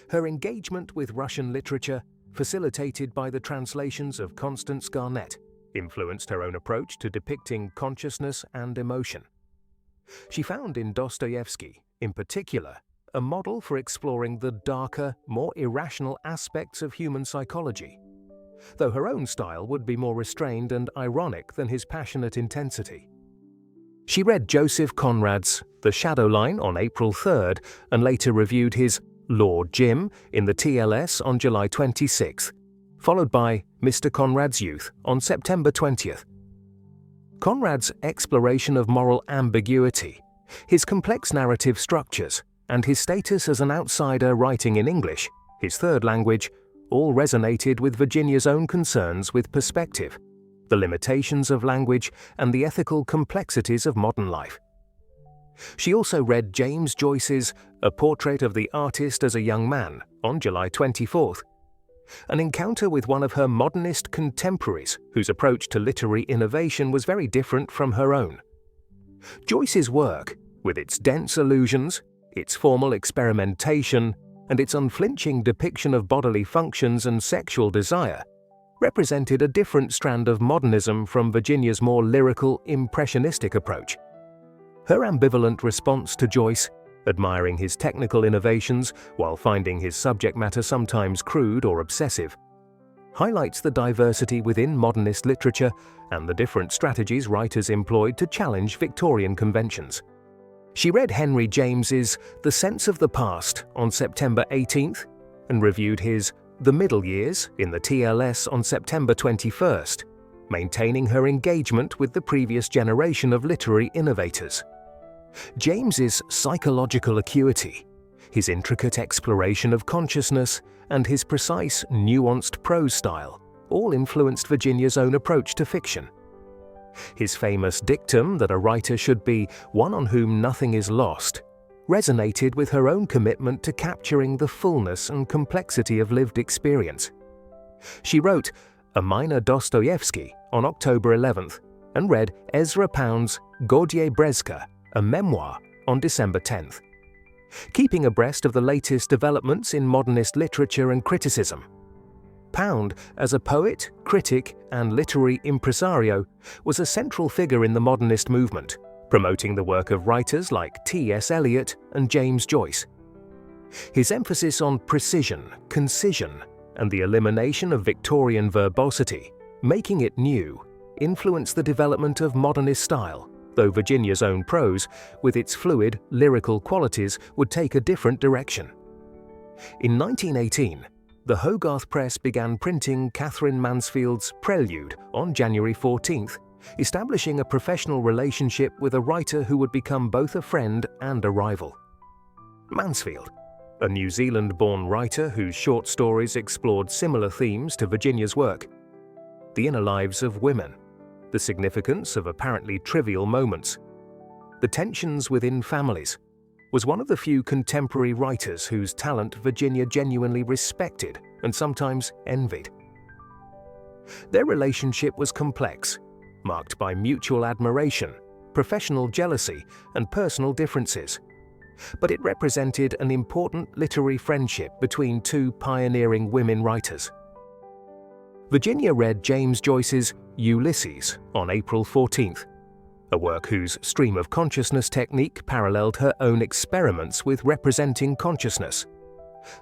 Her engagement with Russian literature, facilitated by the translations of Constance Garnett, influenced her own approach to depicting consciousness and emotion. She found in Dostoevsky, in particular, a model for exploring the darker, more irrational aspects of human psychology, though her own style would be more restrained and ironic than his passionate intensity. She read Joseph Conrad's The Shadow Line on April 3rd and later reviewed his Lord Jim in the TLS on July 26th, followed by Mr. Conrad's Youth on September 20th. Conrad's exploration of moral ambiguity, his complex narrative structures, and his status as an outsider writing in English, his third language, all resonated with Virginia's own concerns with perspective, the limitations of language, and the ethical complexities of modern life. She also read James Joyce's A Portrait of the Artist as a Young Man on July 24th, an encounter with one of her modernist contemporaries whose approach to literary innovation was very different from her own. Joyce's work, with its dense allusions, its formal experimentation, and its unflinching depiction of bodily functions and sexual desire, represented a different strand of modernism from Virginia's more lyrical, impressionistic approach. Her ambivalent response to Joyce, admiring his technical innovations while finding his subject matter sometimes crude or obsessive, highlights the diversity within modernist literature and the different strategies writers employed to challenge Victorian conventions. She read Henry James's The Sense of the Past on September 18th and reviewed his The Middle Years in the TLS on September 21st, maintaining her engagement with the previous generation of literary innovators. James's psychological acuity, his intricate exploration of consciousness, and his precise, nuanced prose style all influenced Virginia's own approach to fiction. His famous dictum that a writer should be one on whom nothing is lost resonated with her own commitment to capturing the fullness and complexity of lived experience. She wrote A Minor Dostoevsky on October 11th and read Ezra Pound's Gordier Brezka, a memoir, on December 10th. Keeping abreast of the latest developments in modernist literature and criticism, Pound, as a poet, critic, and literary impresario, was a central figure in the modernist movement, promoting the work of writers like T.S. Eliot and James Joyce. His emphasis on precision, concision, and the elimination of Victorian verbosity, making it new, influenced the development of modernist style, though Virginia's own prose, with its fluid, lyrical qualities, would take a different direction. In 1918, the Hogarth Press began printing Catherine Mansfield's Prelude on January 14th, establishing a professional relationship with a writer who would become both a friend and a rival. Mansfield, a New Zealand-born writer whose short stories explored similar themes to Virginia's work: the inner lives of women, the significance of apparently trivial moments, the tensions within families, was one of the few contemporary writers whose talent Virginia genuinely respected and sometimes envied. Their relationship was complex, marked by mutual admiration, professional jealousy, and personal differences. But it represented an important literary friendship between two pioneering women writers. Virginia read James Joyce's Ulysses on April 14th, a work whose stream of consciousness technique paralleled her own experiments with representing consciousness,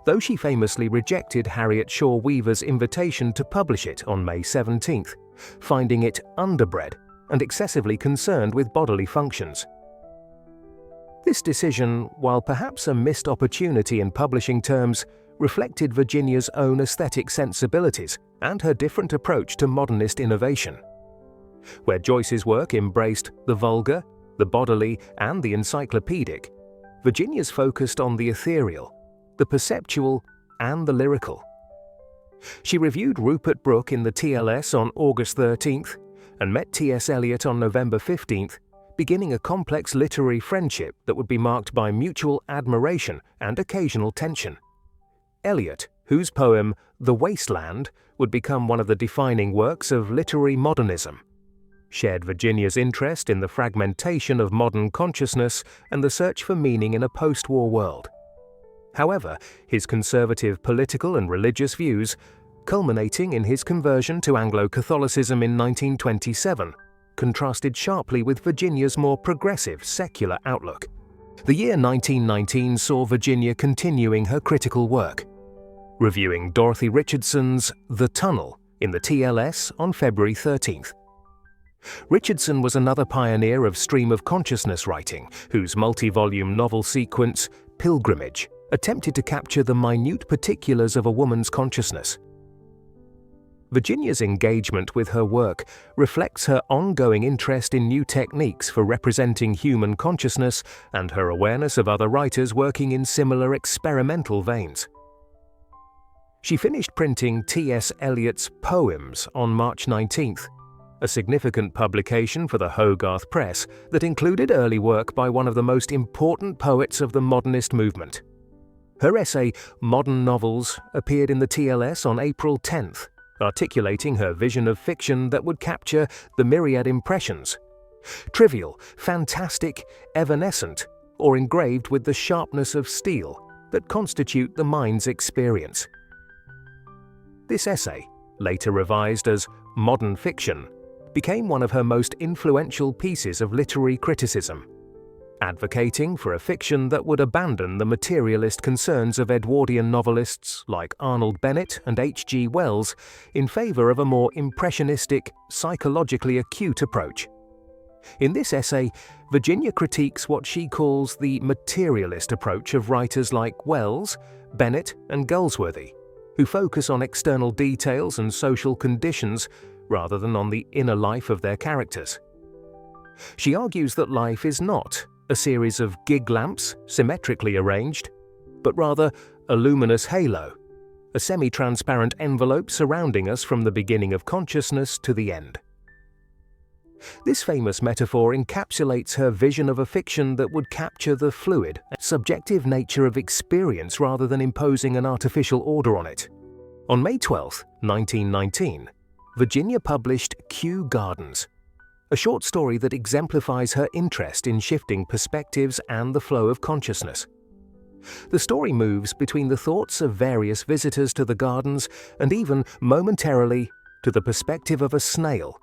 though she famously rejected Harriet Shaw Weaver's invitation to publish it on May 17th, finding it underbred and excessively concerned with bodily functions. This decision, while perhaps a missed opportunity in publishing terms, reflected Virginia's own aesthetic sensibilities and her different approach to modernist innovation. Where Joyce's work embraced the vulgar, the bodily, and the encyclopedic, Virginia's focused on the ethereal, the perceptual, and the lyrical. She reviewed Rupert Brooke in the TLS on August 13th and met T.S. Eliot on November 15th, beginning a complex literary friendship that would be marked by mutual admiration and occasional tension. Eliot, whose poem The Wasteland would become one of the defining works of literary modernism, shared Virginia's interest in the fragmentation of modern consciousness and the search for meaning in a post-war world. However, his conservative political and religious views, culminating in his conversion to Anglo-Catholicism in 1927, contrasted sharply with Virginia's more progressive secular outlook. The year 1919 saw Virginia continuing her critical work, reviewing Dorothy Richardson's The Tunnel in the TLS on February 13th. Richardson was another pioneer of stream of consciousness writing, whose multi-volume novel sequence, Pilgrimage, attempted to capture the minute particulars of a woman's consciousness. Virginia's engagement with her work reflects her ongoing interest in new techniques for representing human consciousness and her awareness of other writers working in similar experimental veins. She finished printing T.S. Eliot's Poems on March 19th, a significant publication for the Hogarth Press that included early work by one of the most important poets of the modernist movement. Her essay, Modern Novels, appeared in the TLS on April 10th, articulating her vision of fiction that would capture the myriad impressions, trivial, fantastic, evanescent, or engraved with the sharpness of steel, that constitute the mind's experience. This essay, later revised as Modern Fiction, became one of her most influential pieces of literary criticism, advocating for a fiction that would abandon the materialist concerns of Edwardian novelists like Arnold Bennett and H.G. Wells in favor of a more impressionistic, psychologically acute approach. In this essay, Virginia critiques what she calls the materialist approach of writers like Wells, Bennett, and Galsworthy, who focus on external details and social conditions rather than on the inner life of their characters. She argues that life is not a series of gig lamps symmetrically arranged, but rather a luminous halo, a semi-transparent envelope surrounding us from the beginning of consciousness to the end. This famous metaphor encapsulates her vision of a fiction that would capture the fluid, subjective nature of experience rather than imposing an artificial order on it. On May 12, 1919, Virginia published Kew Gardens, a short story that exemplifies her interest in shifting perspectives and the flow of consciousness. The story moves between the thoughts of various visitors to the gardens and even, momentarily, to the perspective of a snail,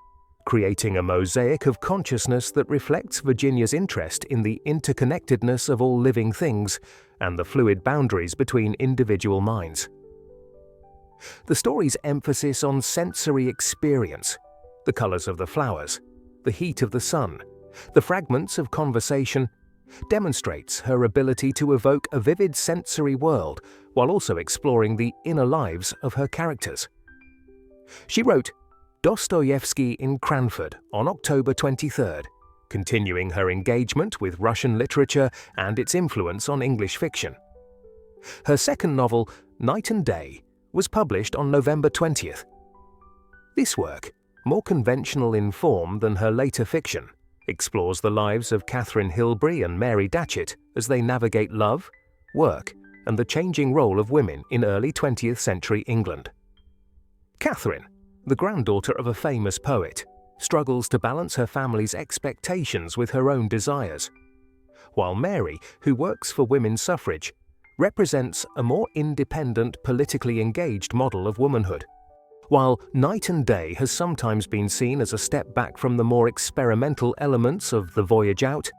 creating a mosaic of consciousness that reflects Virginia's interest in the interconnectedness of all living things and the fluid boundaries between individual minds. The story's emphasis on sensory experience, the colors of the flowers, the heat of the sun, the fragments of conversation, demonstrates her ability to evoke a vivid sensory world while also exploring the inner lives of her characters. She wrote Dostoevsky in Cranford on October 23rd, continuing her engagement with Russian literature and its influence on English fiction. Her second novel, Night and Day, was published on November 20th. This work, more conventional in form than her later fiction, explores the lives of Catherine Hilbrey and Mary Datchet as they navigate love, work, and the changing role of women in early 20th century England. Catherine, the granddaughter of a famous poet, struggles to balance her family's expectations with her own desires, while Mary, who works for women's suffrage, represents a more independent, politically engaged model of womanhood. While Night and Day has sometimes been seen as a step back from the more experimental elements of The Voyage Out,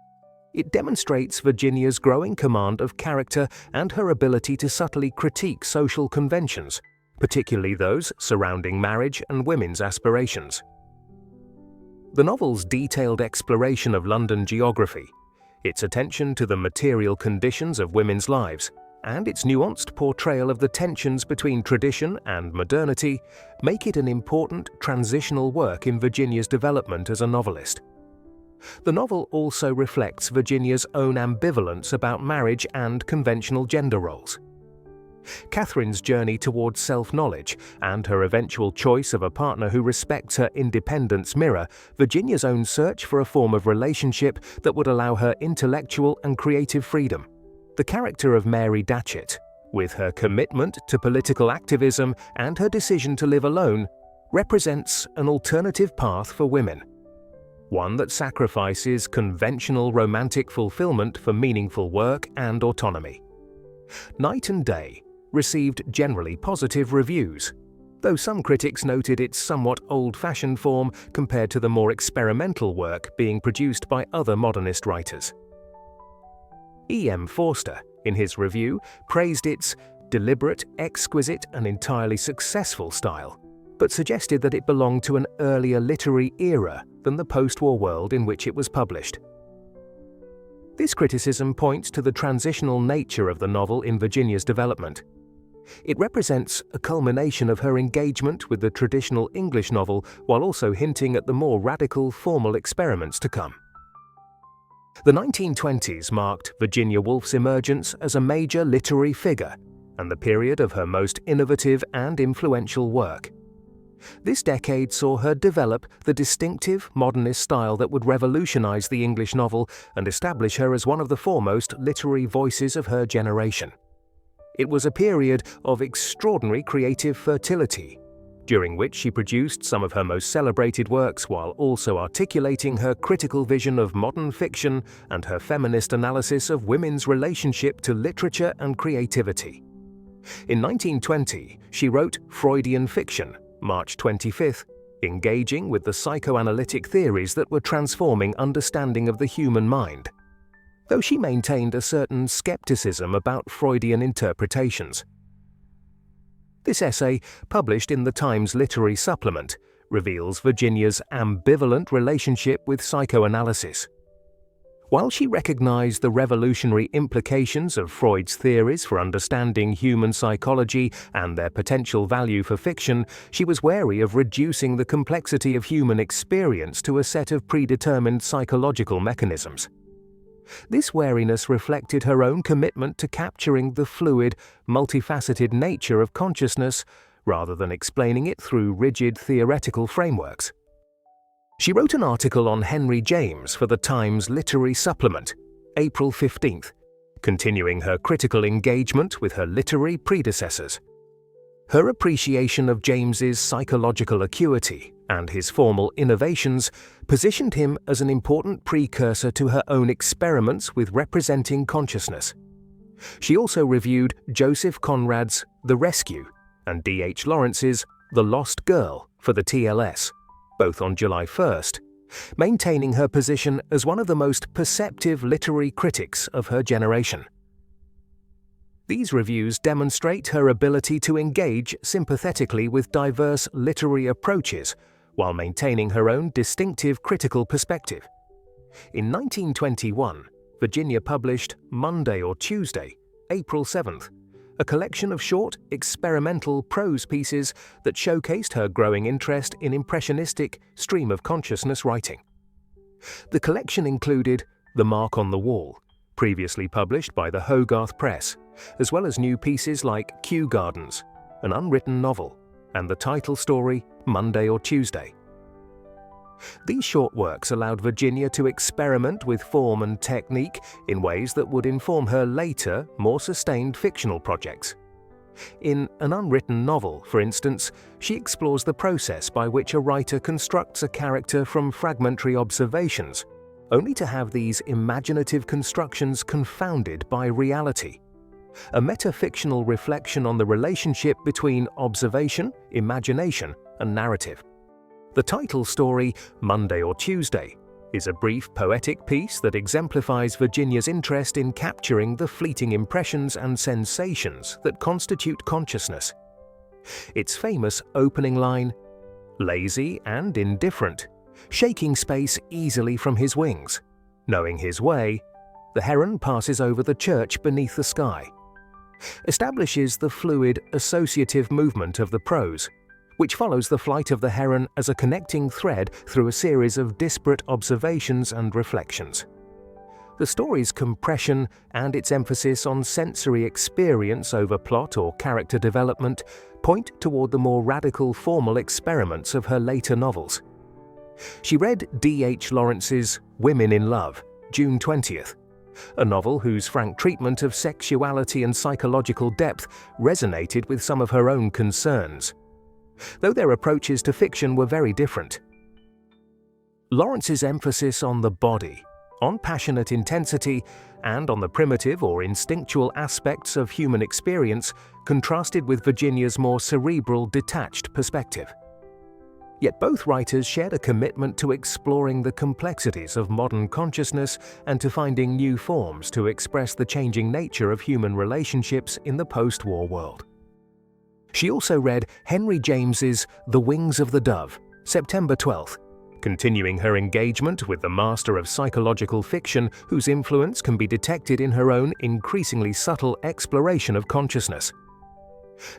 it demonstrates Virginia's growing command of character and her ability to subtly critique social conventions, particularly those surrounding marriage and women's aspirations. The novel's detailed exploration of London geography, its attention to the material conditions of women's lives, and its nuanced portrayal of the tensions between tradition and modernity make it an important transitional work in Virginia's development as a novelist. The novel also reflects Virginia's own ambivalence about marriage and conventional gender roles. Catherine's journey towards self-knowledge and her eventual choice of a partner who respects her independence mirror Virginia's own search for a form of relationship that would allow her intellectual and creative freedom. The character of Mary Datchet, with her commitment to political activism and her decision to live alone, represents an alternative path for women. One that sacrifices conventional romantic fulfillment for meaningful work and autonomy. Night and Day received generally positive reviews, though some critics noted its somewhat old-fashioned form compared to the more experimental work being produced by other modernist writers. E.M. Forster, in his review, praised its deliberate, exquisite, and entirely successful style, but suggested that it belonged to an earlier literary era than the post-war world in which it was published. This criticism points to the transitional nature of the novel in Virginia's development. It represents a culmination of her engagement with the traditional English novel while also hinting at the more radical formal experiments to come. The 1920s marked Virginia Woolf's emergence as a major literary figure and the period of her most innovative and influential work. This decade saw her develop the distinctive modernist style that would revolutionize the English novel and establish her as one of the foremost literary voices of her generation. It was a period of extraordinary creative fertility, during which she produced some of her most celebrated works while also articulating her critical vision of modern fiction and her feminist analysis of women's relationship to literature and creativity. In 1920, she wrote Freudian Fiction, March 25th, engaging with the psychoanalytic theories that were transforming understanding of the human mind, though she maintained a certain skepticism about Freudian interpretations. This essay, published in the Times Literary Supplement, reveals Virginia's ambivalent relationship with psychoanalysis. While she recognized the revolutionary implications of Freud's theories for understanding human psychology and their potential value for fiction, she was wary of reducing the complexity of human experience to a set of predetermined psychological mechanisms. This wariness reflected her own commitment to capturing the fluid, multifaceted nature of consciousness rather than explaining it through rigid theoretical frameworks. She wrote an article on Henry James for the Times Literary Supplement, April 15th, continuing her critical engagement with her literary predecessors. Her appreciation of James's psychological acuity and his formal innovations positioned him as an important precursor to her own experiments with representing consciousness. She also reviewed Joseph Conrad's The Rescue and D.H. Lawrence's The Lost Girl for the TLS, both on July 1st, maintaining her position as one of the most perceptive literary critics of her generation. These reviews demonstrate her ability to engage sympathetically with diverse literary approaches while maintaining her own distinctive critical perspective. In 1921, Virginia published Monday or Tuesday, April 7th, a collection of short, experimental prose pieces that showcased her growing interest in impressionistic stream-of-consciousness writing. The collection included The Mark on the Wall, previously published by the Hogarth Press, as well as new pieces like Kew Gardens, an unwritten novel, and the title story Monday or Tuesday. These short works allowed Virginia to experiment with form and technique in ways that would inform her later, more sustained fictional projects. In an unwritten novel, for instance, she explores the process by which a writer constructs a character from fragmentary observations, only to have these imaginative constructions confounded by reality. A metafictional reflection on the relationship between observation, imagination, and narrative. The title story, Monday or Tuesday, is a brief poetic piece that exemplifies Virginia's interest in capturing the fleeting impressions and sensations that constitute consciousness. Its famous opening line, "Lazy and indifferent, shaking space easily from his wings, knowing his way, the heron passes over the church beneath the sky," establishes the fluid associative movement of the prose, which follows the flight of the heron as a connecting thread through a series of disparate observations and reflections. The story's compression and its emphasis on sensory experience over plot or character development point toward the more radical formal experiments of her later novels. She read D.H. Lawrence's Women in Love, June 20th, a novel whose frank treatment of sexuality and psychological depth resonated with some of her own concerns, though their approaches to fiction were very different. Lawrence's emphasis on the body, on passionate intensity, and on the primitive or instinctual aspects of human experience contrasted with Virginia's more cerebral, detached perspective. Yet both writers shared a commitment to exploring the complexities of modern consciousness and to finding new forms to express the changing nature of human relationships in the post-war world. She also read Henry James's The Wings of the Dove, September 12th, continuing her engagement with the master of psychological fiction whose influence can be detected in her own increasingly subtle exploration of consciousness.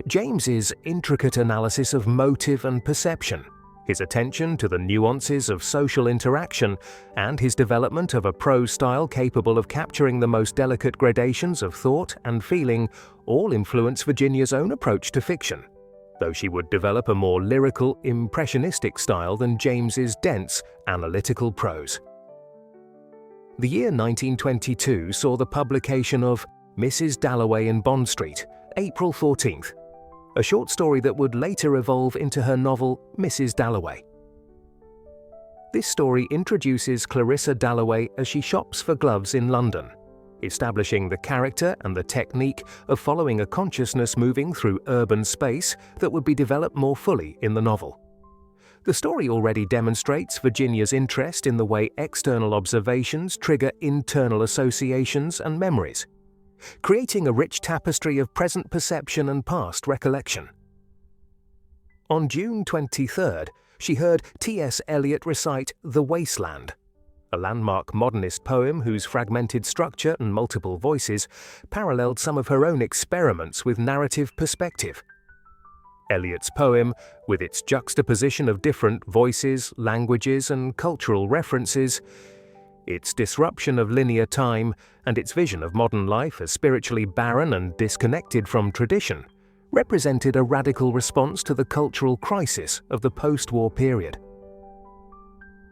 James's intricate analysis of motive and perception, his attention to the nuances of social interaction, and his development of a prose style capable of capturing the most delicate gradations of thought and feeling all influence Virginia's own approach to fiction, though she would develop a more lyrical, impressionistic style than James's dense, analytical prose. The year 1922 saw the publication of Mrs. Dalloway in Bond Street, April 14th, a short story that would later evolve into her novel Mrs. Dalloway. This story introduces Clarissa Dalloway as she shops for gloves in London, establishing the character and the technique of following a consciousness moving through urban space that would be developed more fully in the novel. The story already demonstrates Virginia's interest in the way external observations trigger internal associations and memories, creating a rich tapestry of present perception and past recollection. On June 23rd, she heard T.S. Eliot recite The Wasteland, a landmark modernist poem whose fragmented structure and multiple voices paralleled some of her own experiments with narrative perspective. Eliot's poem, with its juxtaposition of different voices, languages, and cultural references, its disruption of linear time, and its vision of modern life as spiritually barren and disconnected from tradition, represented a radical response to the cultural crisis of the post-war period.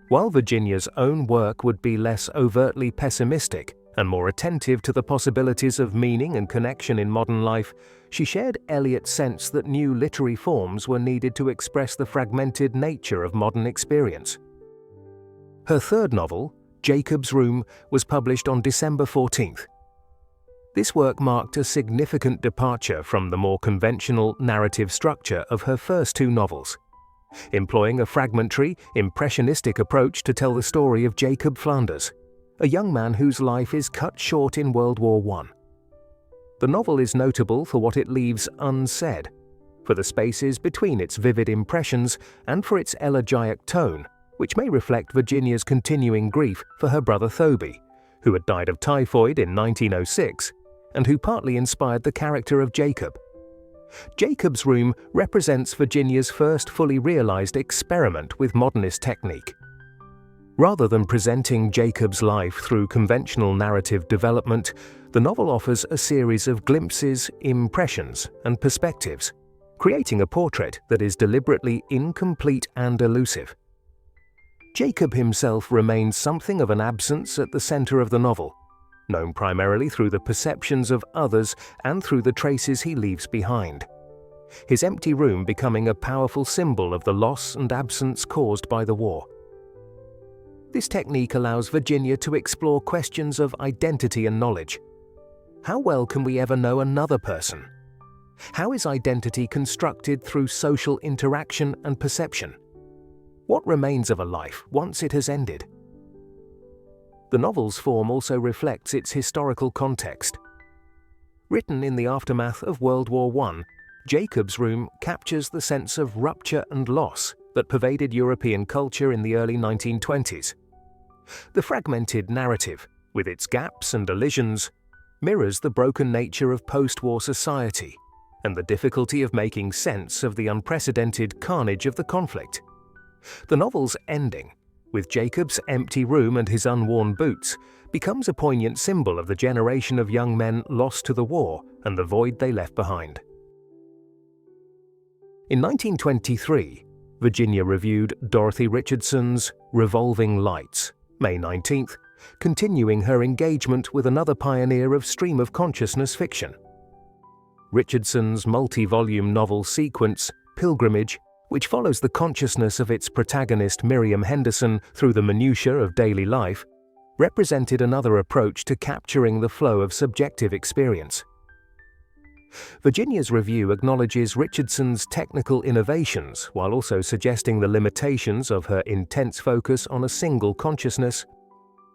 While Virginia's own work would be less overtly pessimistic and more attentive to the possibilities of meaning and connection in modern life, she shared Eliot's sense that new literary forms were needed to express the fragmented nature of modern experience. Her third novel, Jacob's Room, was published on December 14th. This work marked a significant departure from the more conventional narrative structure of her first two novels, employing a fragmentary, impressionistic approach to tell the story of Jacob Flanders, a young man whose life is cut short in World War I. The novel is notable for what it leaves unsaid, for the spaces between its vivid impressions, and for its elegiac tone, which may reflect Virginia's continuing grief for her brother Thoby, who had died of typhoid in 1906, and who partly inspired the character of Jacob. Jacob's Room represents Virginia's first fully realized experiment with modernist technique. Rather than presenting Jacob's life through conventional narrative development, the novel offers a series of glimpses, impressions, and perspectives, creating a portrait that is deliberately incomplete and elusive. Jacob himself remains something of an absence at the center of the novel, known primarily through the perceptions of others and through the traces he leaves behind. His empty room becoming a powerful symbol of the loss and absence caused by the war. This technique allows Virginia to explore questions of identity and knowledge. How well can we ever know another person? How is identity constructed through social interaction and perception? What remains of a life once it has ended? The novel's form also reflects its historical context. Written in the aftermath of World War I, Jacob's Room captures the sense of rupture and loss that pervaded European culture in the early 1920s. The fragmented narrative, with its gaps and elisions, mirrors the broken nature of post-war society and the difficulty of making sense of the unprecedented carnage of the conflict. The novel's ending, with Jacob's empty room and his unworn boots, becomes a poignant symbol of the generation of young men lost to the war and the void they left behind. In 1923, Virginia reviewed Dorothy Richardson's Revolving Lights, May 19th, continuing her engagement with another pioneer of stream-of-consciousness fiction. Richardson's multi-volume novel sequence, Pilgrimage, which follows the consciousness of its protagonist Miriam Henderson through the minutiae of daily life, represented another approach to capturing the flow of subjective experience. Virginia's review acknowledges Richardson's technical innovations while also suggesting the limitations of her intense focus on a single consciousness,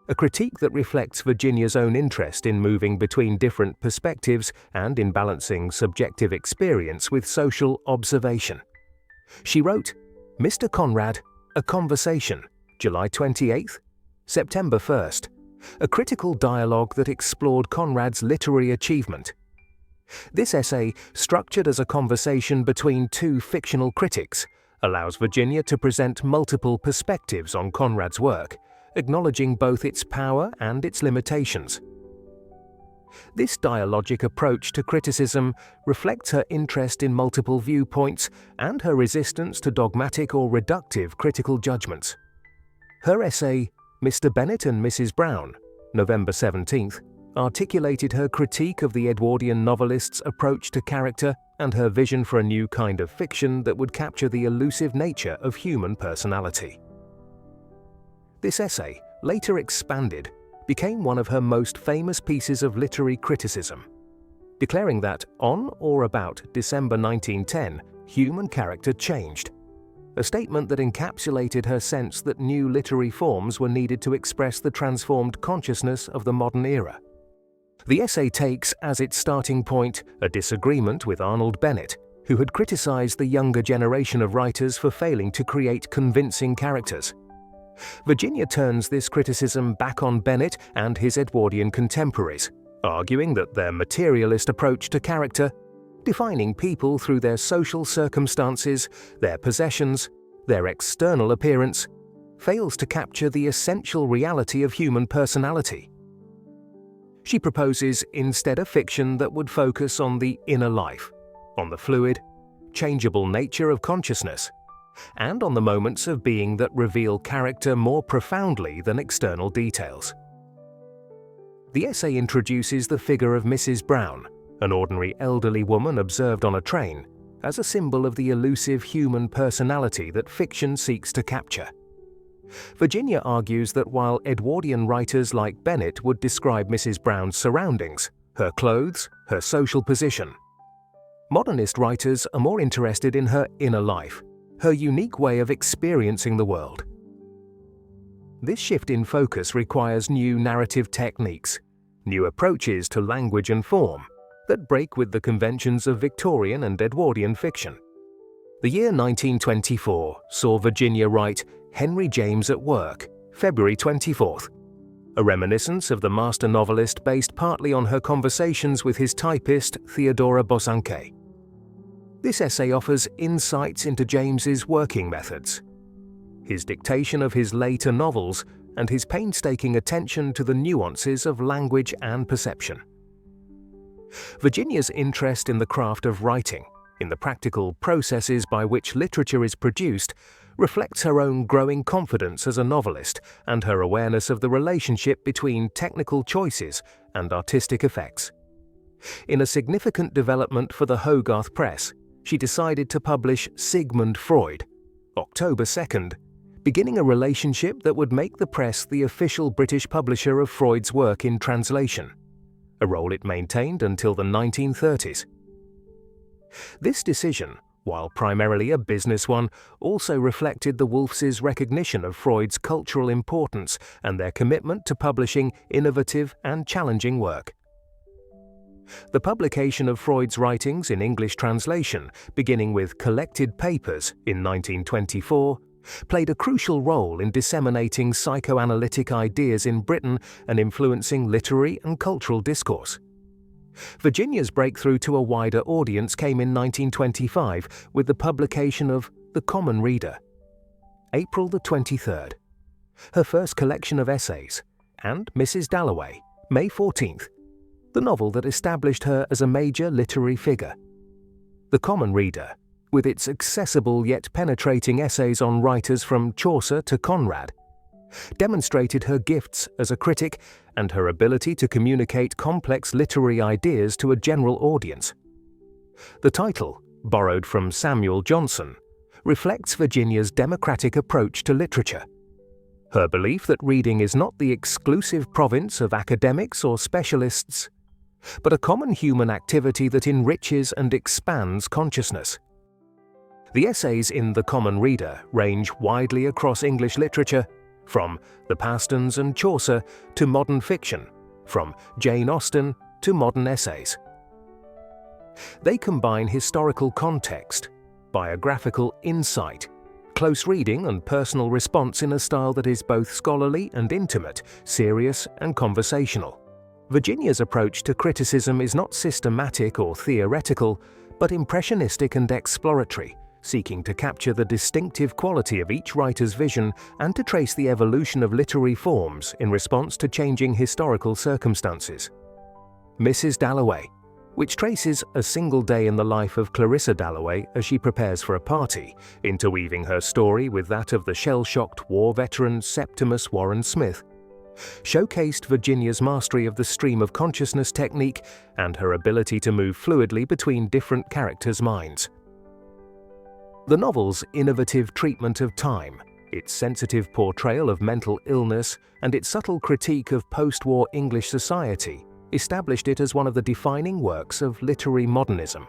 a critique that reflects Virginia's own interest in moving between different perspectives and in balancing subjective experience with social observation. She wrote, Mr. Conrad, A Conversation, July 28th, September 1st, a critical dialogue that explored Conrad's literary achievement. This essay, structured as a conversation between two fictional critics, allows Virginia to present multiple perspectives on Conrad's work, acknowledging both its power and its limitations. This dialogic approach to criticism reflects her interest in multiple viewpoints and her resistance to dogmatic or reductive critical judgments. Her essay, Mr. Bennet and Mrs. Brown, November 17th, articulated her critique of the Edwardian novelist's approach to character and her vision for a new kind of fiction that would capture the elusive nature of human personality. This essay, later expanded, became one of her most famous pieces of literary criticism, declaring that on or about December 1910, human character changed, a statement that encapsulated her sense that new literary forms were needed to express the transformed consciousness of the modern era. The essay takes as its starting point a disagreement with Arnold Bennett, who had criticized the younger generation of writers for failing to create convincing characters. Virginia turns this criticism back on Bennett and his Edwardian contemporaries, arguing that their materialist approach to character, defining people through their social circumstances, their possessions, their external appearance, fails to capture the essential reality of human personality. She proposes instead a fiction that would focus on the inner life, on the fluid, changeable nature of consciousness, and on the moments of being that reveal character more profoundly than external details. The essay introduces the figure of Mrs. Brown, an ordinary elderly woman observed on a train, as a symbol of the elusive human personality that fiction seeks to capture. Virginia argues that while Edwardian writers like Bennett would describe Mrs. Brown's surroundings, her clothes, her social position, modernist writers are more interested in her inner life, her unique way of experiencing the world. This shift in focus requires new narrative techniques, new approaches to language and form that break with the conventions of Victorian and Edwardian fiction. The year 1924 saw Virginia write Henry James at Work, February 24th, a reminiscence of the master novelist based partly on her conversations with his typist Theodora Bosanquet. This essay offers insights into James's working methods, his dictation of his later novels, and his painstaking attention to the nuances of language and perception. Virginia's interest in the craft of writing, in the practical processes by which literature is produced, reflects her own growing confidence as a novelist and her awareness of the relationship between technical choices and artistic effects. In a significant development for the Hogarth Press, she decided to publish Sigmund Freud, October 2nd, beginning a relationship that would make the press the official British publisher of Freud's work in translation, a role it maintained until the 1930s. This decision, while primarily a business one, also reflected the Woolfs' recognition of Freud's cultural importance and their commitment to publishing innovative and challenging work. The publication of Freud's writings in English translation, beginning with Collected Papers in 1924, played a crucial role in disseminating psychoanalytic ideas in Britain and influencing literary and cultural discourse. Virginia's breakthrough to a wider audience came in 1925 with the publication of The Common Reader, April the 23rd, her first collection of essays, and Mrs. Dalloway, May 14th, the novel that established her as a major literary figure. The Common Reader, with its accessible yet penetrating essays on writers from Chaucer to Conrad, demonstrated her gifts as a critic and her ability to communicate complex literary ideas to a general audience. The title, borrowed from Samuel Johnson, reflects Virginia's democratic approach to literature. Her belief that reading is not the exclusive province of academics or specialists, but a common human activity that enriches and expands consciousness. The essays in The Common Reader range widely across English literature, from the Pastons and Chaucer to modern fiction, from Jane Austen to modern essays. They combine historical context, biographical insight, close reading and personal response in a style that is both scholarly and intimate, serious and conversational. Virginia's approach to criticism is not systematic or theoretical, but impressionistic and exploratory, seeking to capture the distinctive quality of each writer's vision and to trace the evolution of literary forms in response to changing historical circumstances. Mrs. Dalloway, which traces a single day in the life of Clarissa Dalloway as she prepares for a party, interweaving her story with that of the shell-shocked war veteran Septimus Warren Smith, showcased Virginia's mastery of the stream of consciousness technique and her ability to move fluidly between different characters' minds. The novel's innovative treatment of time, its sensitive portrayal of mental illness, and its subtle critique of post-war English society established it as one of the defining works of literary modernism.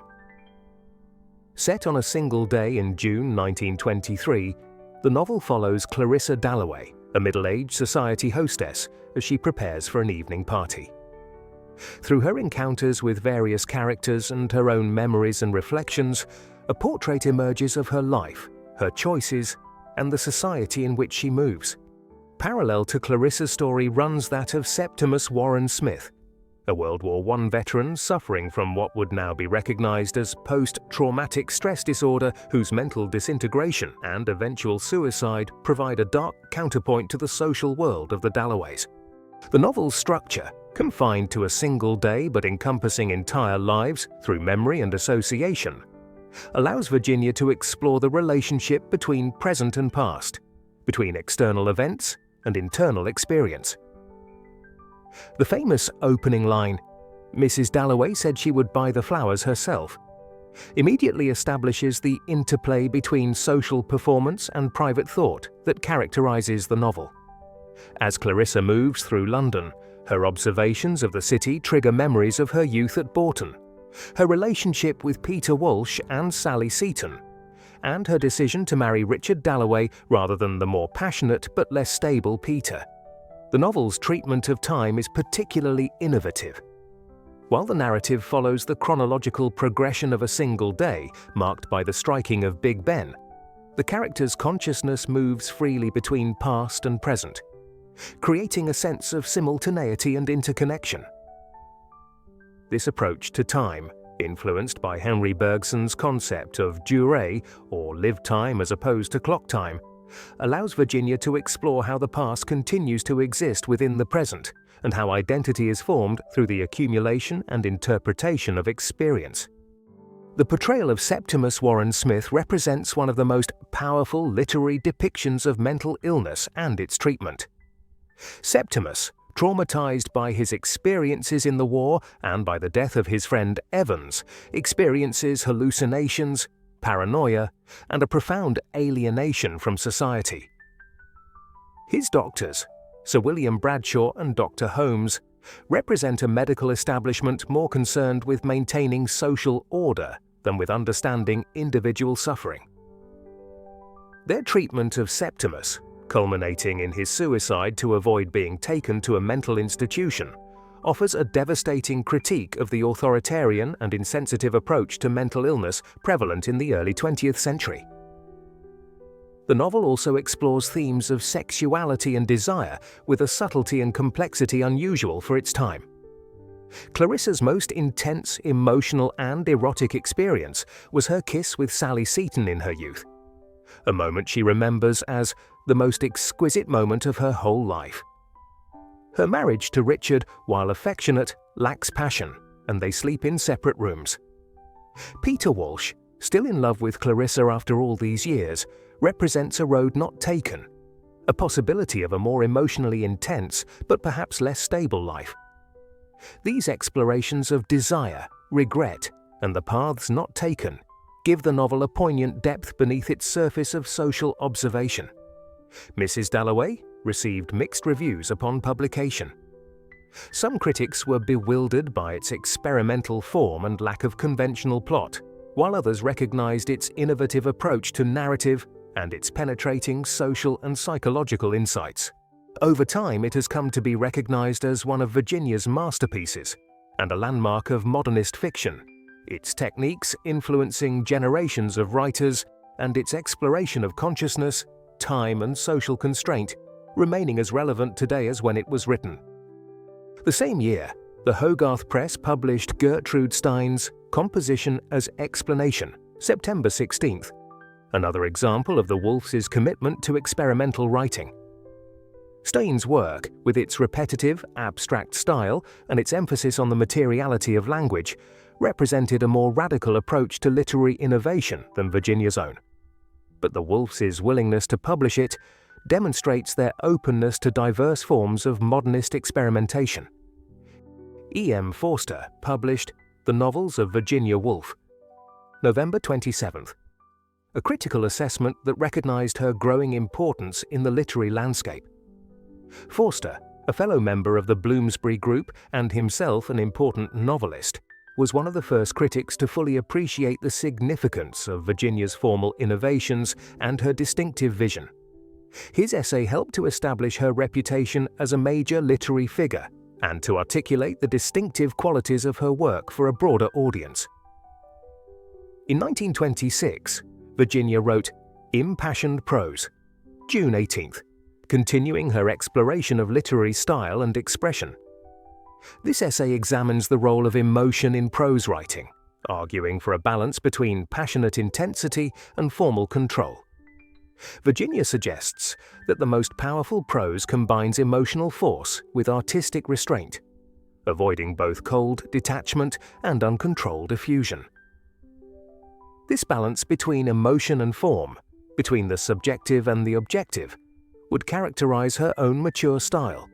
Set on a single day in June 1923, the novel follows Clarissa Dalloway, a middle-aged society hostess, as she prepares for an evening party. Through her encounters with various characters and her own memories and reflections, a portrait emerges of her life, her choices, and the society in which she moves. Parallel to Clarissa's story runs that of Septimus Warren Smith, a World War I veteran suffering from what would now be recognized as post-traumatic stress disorder, whose mental disintegration and eventual suicide provide a dark counterpoint to the social world of the Dalloways. The novel's structure, confined to a single day but encompassing entire lives through memory and association, allows Virginia to explore the relationship between present and past, between external events and internal experience. The famous opening line, "Mrs. Dalloway said she would buy the flowers herself," immediately establishes the interplay between social performance and private thought that characterizes the novel. As Clarissa moves through London, her observations of the city trigger memories of her youth at Bourton, her relationship with Peter Walsh and Sally Seaton, and her decision to marry Richard Dalloway rather than the more passionate but less stable Peter. The novel's treatment of time is particularly innovative. While the narrative follows the chronological progression of a single day, marked by the striking of Big Ben, the character's consciousness moves freely between past and present, creating a sense of simultaneity and interconnection. This approach to time, influenced by Henry Bergson's concept of durée, or live time as opposed to clock time, allows Virginia to explore how the past continues to exist within the present and how identity is formed through the accumulation and interpretation of experience. The portrayal of Septimus Warren Smith represents one of the most powerful literary depictions of mental illness and its treatment. Septimus, traumatized by his experiences in the war and by the death of his friend Evans, experiences hallucinations, paranoia, and a profound alienation from society. His doctors, Sir William Bradshaw and Dr. Holmes, represent a medical establishment more concerned with maintaining social order than with understanding individual suffering. Their treatment of Septimus, culminating in his suicide to avoid being taken to a mental institution, offers a devastating critique of the authoritarian and insensitive approach to mental illness prevalent in the early 20th century. The novel also explores themes of sexuality and desire with a subtlety and complexity unusual for its time. Clarissa's most intense emotional and erotic experience was her kiss with Sally Seton in her youth, a moment she remembers as the most exquisite moment of her whole life. Her marriage to Richard, while affectionate, lacks passion, and they sleep in separate rooms. Peter Walsh, still in love with Clarissa after all these years, represents a road not taken, a possibility of a more emotionally intense but perhaps less stable life. These explorations of desire, regret, and the paths not taken give the novel a poignant depth beneath its surface of social observation. Mrs. Dalloway received mixed reviews upon publication. Some critics were bewildered by its experimental form and lack of conventional plot, while others recognized its innovative approach to narrative and its penetrating social and psychological insights. Over time, it has come to be recognized as one of Virginia's masterpieces and a landmark of modernist fiction, its techniques influencing generations of writers and its exploration of consciousness, time, and social constraint remaining as relevant today as when it was written. The same year, the Hogarth Press published Gertrude Stein's Composition as Explanation, September 16th, another example of the Woolfs' commitment to experimental writing. Stein's work, with its repetitive, abstract style and its emphasis on the materiality of language, represented a more radical approach to literary innovation than Virginia's own. But the Woolfs' willingness to publish it demonstrates their openness to diverse forms of modernist experimentation. E.M. Forster published The Novels of Virginia Woolf, November 27th, a critical assessment that recognized her growing importance in the literary landscape. Forster, a fellow member of the Bloomsbury Group and himself an important novelist, was one of the first critics to fully appreciate the significance of Virginia's formal innovations and her distinctive vision. His essay helped to establish her reputation as a major literary figure and to articulate the distinctive qualities of her work for a broader audience. In 1926, Virginia wrote Impassioned Prose, June 18th, continuing her exploration of literary style and expression. This essay examines the role of emotion in prose writing, arguing for a balance between passionate intensity and formal control. Virginia suggests that the most powerful prose combines emotional force with artistic restraint, avoiding both cold detachment and uncontrolled effusion. This balance between emotion and form, between the subjective and the objective, would characterize her own mature style.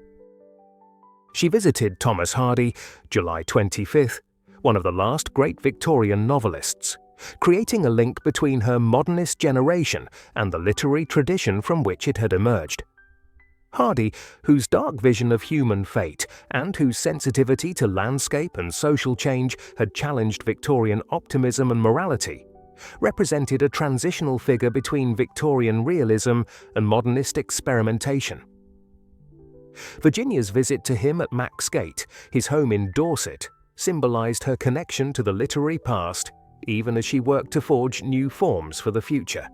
She visited Thomas Hardy, July 25th, one of the last great Victorian novelists, creating a link between her modernist generation and the literary tradition from which it had emerged. Hardy, whose dark vision of human fate and whose sensitivity to landscape and social change had challenged Victorian optimism and morality, represented a transitional figure between Victorian realism and modernist experimentation. Virginia's visit to him at Max Gate, his home in Dorset, symbolized her connection to the literary past, even as she worked to forge new forms for the future.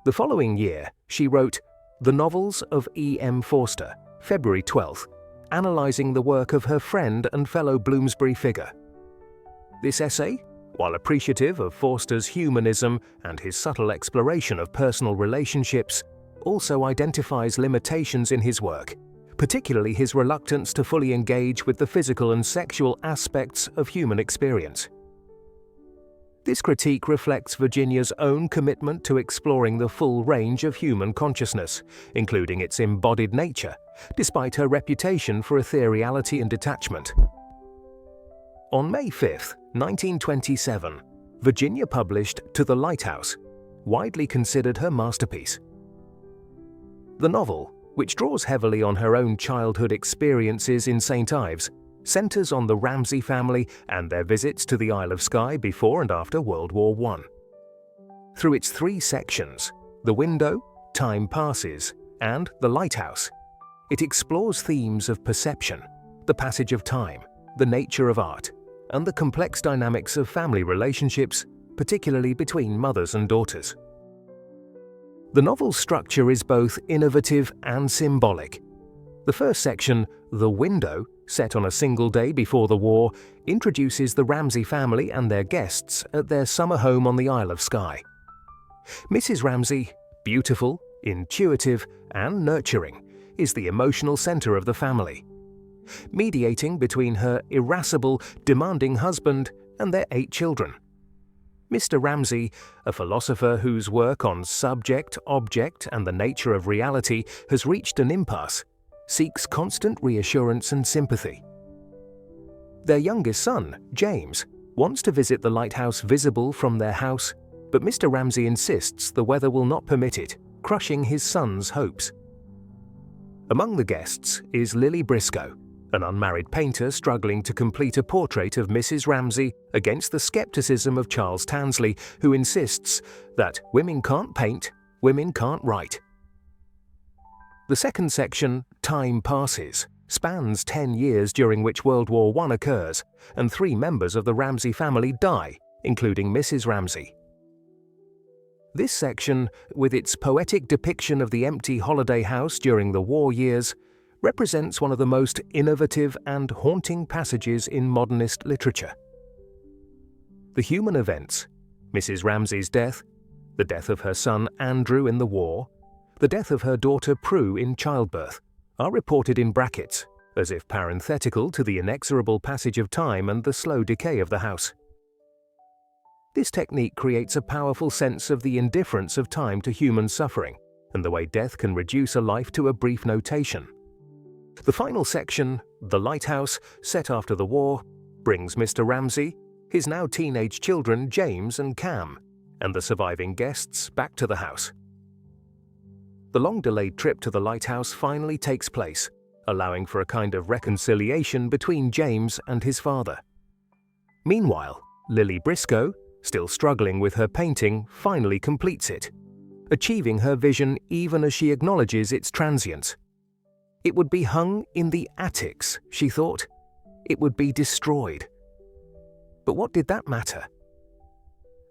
The following year, she wrote The Novels of E.M. Forster, February 12th, analyzing the work of her friend and fellow Bloomsbury figure. This essay, while appreciative of Forster's humanism and his subtle exploration of personal relationships, also identifies limitations in his work, particularly his reluctance to fully engage with the physical and sexual aspects of human experience. This critique reflects Virginia's own commitment to exploring the full range of human consciousness, including its embodied nature, despite her reputation for ethereality and detachment. On May 5, 1927, Virginia published To the Lighthouse, widely considered her masterpiece. The novel, which draws heavily on her own childhood experiences in St. Ives, centers on the Ramsay family and their visits to the Isle of Skye before and after World War I. Through its 3 sections, The Window, Time Passes, and The Lighthouse, it explores themes of perception, the passage of time, the nature of art, and the complex dynamics of family relationships, particularly between mothers and daughters. The novel's structure is both innovative and symbolic. The first section, The Window, set on a single day before the war, introduces the Ramsay family and their guests at their summer home on the Isle of Skye. Mrs. Ramsay, beautiful, intuitive, and nurturing, is the emotional center of the family, mediating between her irascible, demanding husband and their 8 children. Mr. Ramsay, a philosopher whose work on subject, object, and the nature of reality has reached an impasse, seeks constant reassurance and sympathy. Their youngest son, James, wants to visit the lighthouse visible from their house, but Mr. Ramsay insists the weather will not permit it, crushing his son's hopes. Among the guests is Lily Briscoe, an unmarried painter struggling to complete a portrait of Mrs. Ramsay against the skepticism of Charles Tansley, who insists that women can't paint, women can't write. The second section, Time Passes, spans 10 years during which World War I occurs, and 3 members of the Ramsay family die, including Mrs. Ramsay. This section, with its poetic depiction of the empty holiday house during the war years, represents one of the most innovative and haunting passages in modernist literature. The human events, Mrs. Ramsay's death, the death of her son Andrew in the war, the death of her daughter Prue in childbirth, are reported in brackets, as if parenthetical to the inexorable passage of time and the slow decay of the house. This technique creates a powerful sense of the indifference of time to human suffering, and the way death can reduce a life to a brief notation. The final section, The Lighthouse, set after the war, brings Mr. Ramsay, his now teenage children James and Cam, and the surviving guests back to the house. The long-delayed trip to the lighthouse finally takes place, allowing for a kind of reconciliation between James and his father. Meanwhile, Lily Briscoe, still struggling with her painting, finally completes it, achieving her vision even as she acknowledges its transience. It would be hung in the attics, she thought. It would be destroyed. But what did that matter?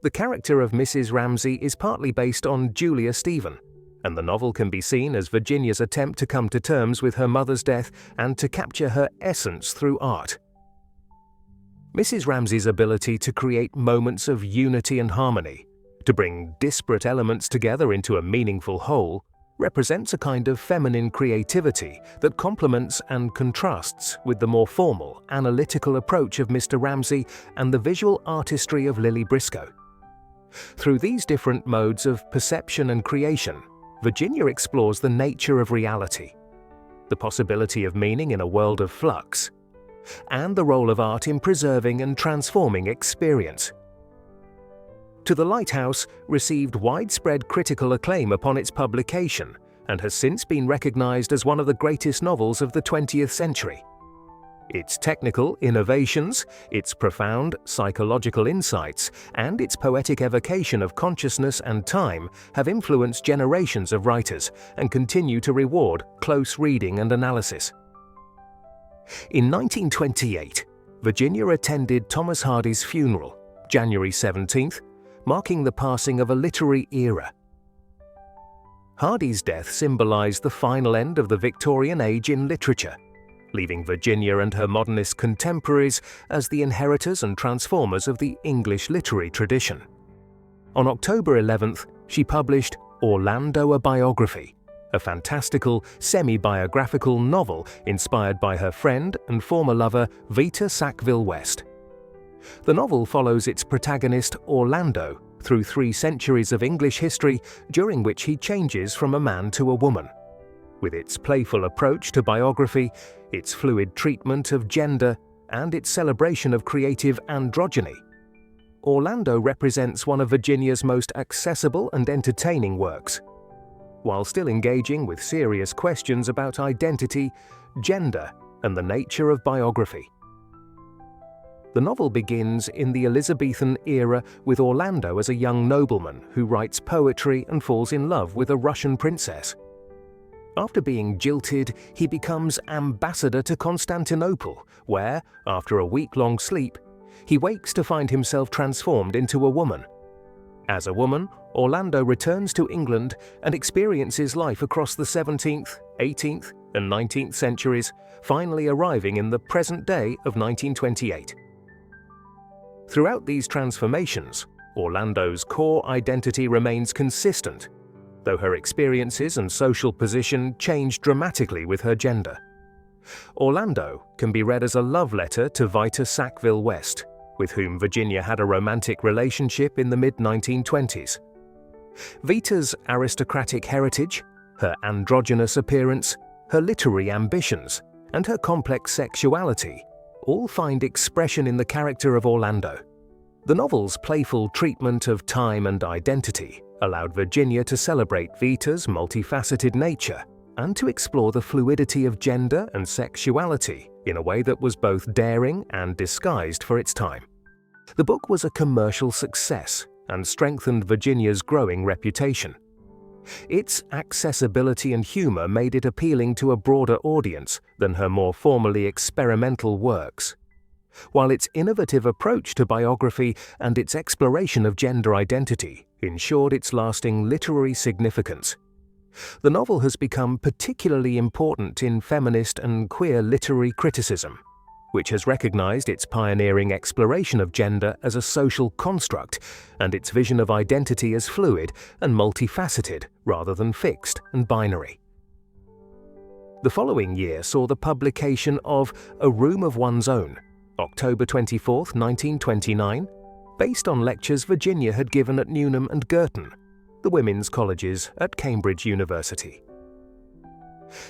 The character of Mrs. Ramsay is partly based on Julia Stephen, and the novel can be seen as Virginia's attempt to come to terms with her mother's death and to capture her essence through art. Mrs. Ramsay's ability to create moments of unity and harmony, to bring disparate elements together into a meaningful whole, represents a kind of feminine creativity that complements and contrasts with the more formal, analytical approach of Mr. Ramsay and the visual artistry of Lily Briscoe. Through these different modes of perception and creation, Virginia explores the nature of reality, the possibility of meaning in a world of flux, and the role of art in preserving and transforming experience. To the Lighthouse received widespread critical acclaim upon its publication and has since been recognized as one of the greatest novels of the 20th century. Its technical innovations, its profound psychological insights, and its poetic evocation of consciousness and time have influenced generations of writers and continue to reward close reading and analysis. In 1928, Virginia attended Thomas Hardy's funeral, January 17th, marking the passing of a literary era. Hardy's death symbolized the final end of the Victorian age in literature, leaving Virginia and her modernist contemporaries as the inheritors and transformers of the English literary tradition. On October 11th, she published Orlando: A Biography, a fantastical, semi-biographical novel inspired by her friend and former lover Vita Sackville West. The novel follows its protagonist Orlando through 3 centuries of English history during which he changes from a man to a woman. With its playful approach to biography, its fluid treatment of gender, and its celebration of creative androgyny, Orlando represents one of Virginia's most accessible and entertaining works, while still engaging with serious questions about identity, gender, and the nature of biography. The novel begins in the Elizabethan era with Orlando as a young nobleman who writes poetry and falls in love with a Russian princess. After being jilted, he becomes ambassador to Constantinople, where, after a week-long sleep, he wakes to find himself transformed into a woman. As a woman, Orlando returns to England and experiences life across the 17th, 18th, and 19th centuries, finally arriving in the present day of 1928. Throughout these transformations, Orlando's core identity remains consistent, though her experiences and social position change dramatically with her gender. Orlando can be read as a love letter to Vita Sackville West, with whom Virginia had a romantic relationship in the mid-1920s. Vita's aristocratic heritage, her androgynous appearance, her literary ambitions, and her complex sexuality all find expression in the character of Orlando. The novel's playful treatment of time and identity allowed Virginia to celebrate Vita's multifaceted nature and to explore the fluidity of gender and sexuality in a way that was both daring and disguised for its time. The book was a commercial success and strengthened Virginia's growing reputation. Its accessibility and humor made it appealing to a broader audience than her more formally experimental works, while its innovative approach to biography and its exploration of gender identity ensured its lasting literary significance. The novel has become particularly important in feminist and queer literary criticism, which has recognized its pioneering exploration of gender as a social construct and its vision of identity as fluid and multifaceted rather than fixed and binary. The following year saw the publication of A Room of One's Own, October 24, 1929, based on lectures Virginia had given at Newnham and Girton, the women's colleges at Cambridge University.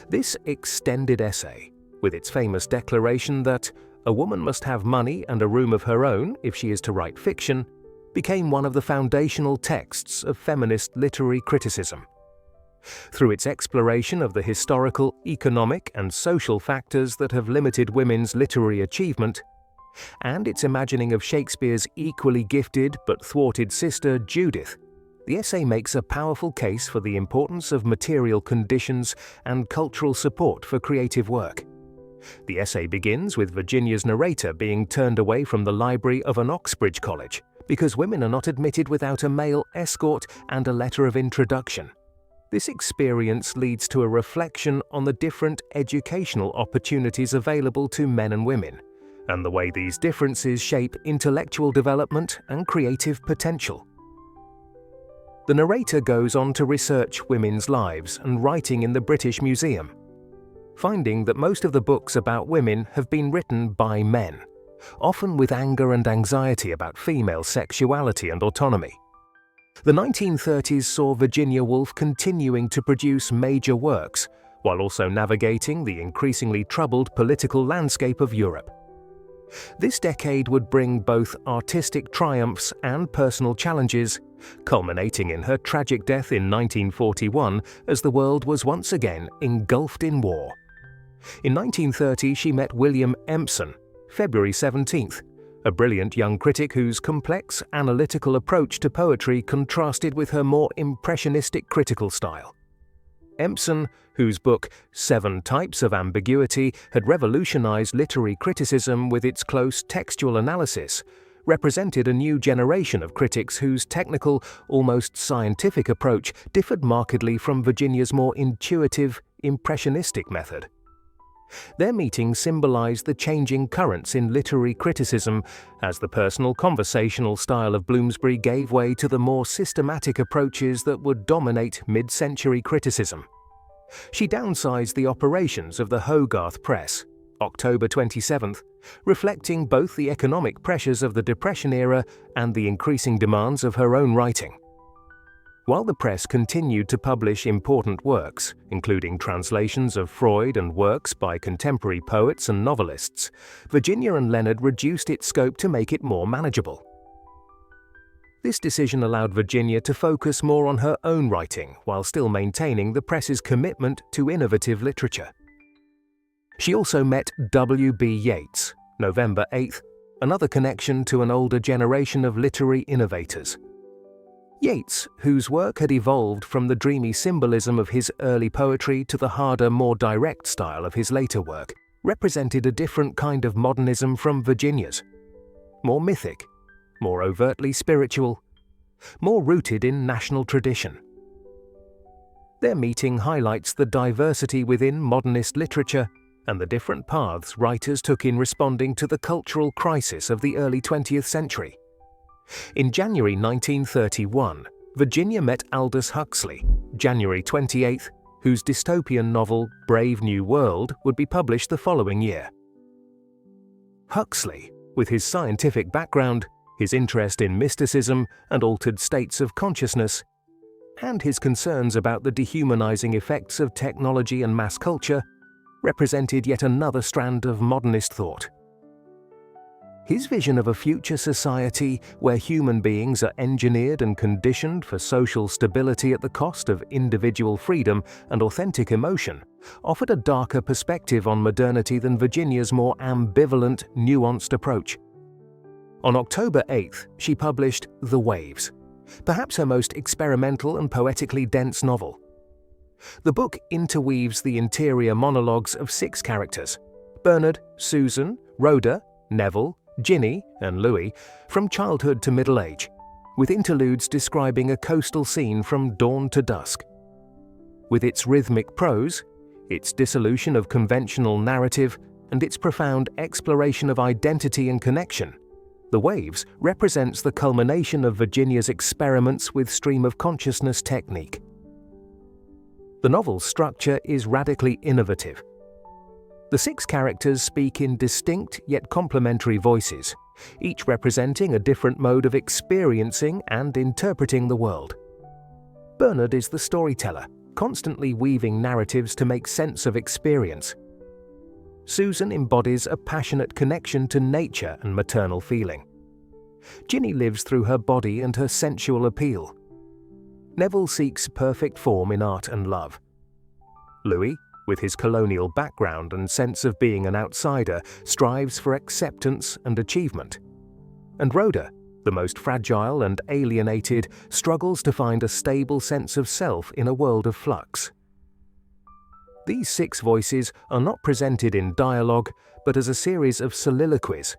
This extended essay, with its famous declaration that a woman must have money and a room of her own if she is to write fiction, became one of the foundational texts of feminist literary criticism. Through its exploration of the historical, economic, and social factors that have limited women's literary achievement, and its imagining of Shakespeare's equally gifted but thwarted sister Judith, the essay makes a powerful case for the importance of material conditions and cultural support for creative work. The essay begins with Virginia's narrator being turned away from the library of an Oxbridge college because women are not admitted without a male escort and a letter of introduction. This experience leads to a reflection on the different educational opportunities available to men and women, and the way these differences shape intellectual development and creative potential. The narrator goes on to research women's lives and writing in the British Museum, finding that most of the books about women have been written by men, often with anger and anxiety about female sexuality and autonomy. The 1930s saw Virginia Woolf continuing to produce major works, while also navigating the increasingly troubled political landscape of Europe. This decade would bring both artistic triumphs and personal challenges, culminating in her tragic death in 1941 as the world was once again engulfed in war. In 1930, she met William Empson, February 17th, a brilliant young critic whose complex, analytical approach to poetry contrasted with her more impressionistic critical style. Empson, whose book 7 Types of Ambiguity had revolutionized literary criticism with its close textual analysis, represented a new generation of critics whose technical, almost scientific approach differed markedly from Virginia's more intuitive, impressionistic method. Their meeting symbolized the changing currents in literary criticism as the personal conversational style of Bloomsbury gave way to the more systematic approaches that would dominate mid-century criticism. She downsized the operations of the Hogarth Press, October 27th, reflecting both the economic pressures of the Depression era and the increasing demands of her own writing. While the press continued to publish important works, including translations of Freud and works by contemporary poets and novelists, Virginia and Leonard reduced its scope to make it more manageable. This decision allowed Virginia to focus more on her own writing while still maintaining the press's commitment to innovative literature. She also met W.B. Yeats, November 8th, another connection to an older generation of literary innovators. Yeats, whose work had evolved from the dreamy symbolism of his early poetry to the harder, more direct style of his later work, represented a different kind of modernism from Virginia's. More mythic, more overtly spiritual, more rooted in national tradition. Their meeting highlights the diversity within modernist literature and the different paths writers took in responding to the cultural crisis of the early 20th century. In January 1931, Virginia met Aldous Huxley, January 28th, whose dystopian novel Brave New World would be published the following year. Huxley, with his scientific background, his interest in mysticism and altered states of consciousness, and his concerns about the dehumanizing effects of technology and mass culture, represented yet another strand of modernist thought. His vision of a future society where human beings are engineered and conditioned for social stability at the cost of individual freedom and authentic emotion offered a darker perspective on modernity than Virginia's more ambivalent, nuanced approach. On October 8th, she published The Waves, perhaps her most experimental and poetically dense novel. The book interweaves the interior monologues of 6 characters: Bernard, Susan, Rhoda, Neville, Ginny, and Louis, from childhood to middle age, with interludes describing a coastal scene from dawn to dusk. With its rhythmic prose, its dissolution of conventional narrative, and its profound exploration of identity and connection, The Waves represents the culmination of Virginia's experiments with stream-of-consciousness technique. The novel's structure is radically innovative. The 6 characters speak in distinct yet complementary voices, each representing a different mode of experiencing and interpreting the world. Bernard is the storyteller, constantly weaving narratives to make sense of experience. Susan embodies a passionate connection to nature and maternal feeling. Ginny lives through her body and her sensual appeal. Neville seeks perfect form in art and love. Louis, with his colonial background and sense of being an outsider, strives for acceptance and achievement. And Rhoda, the most fragile and alienated, struggles to find a stable sense of self in a world of flux. These 6 voices are not presented in dialogue, but as a series of soliloquies,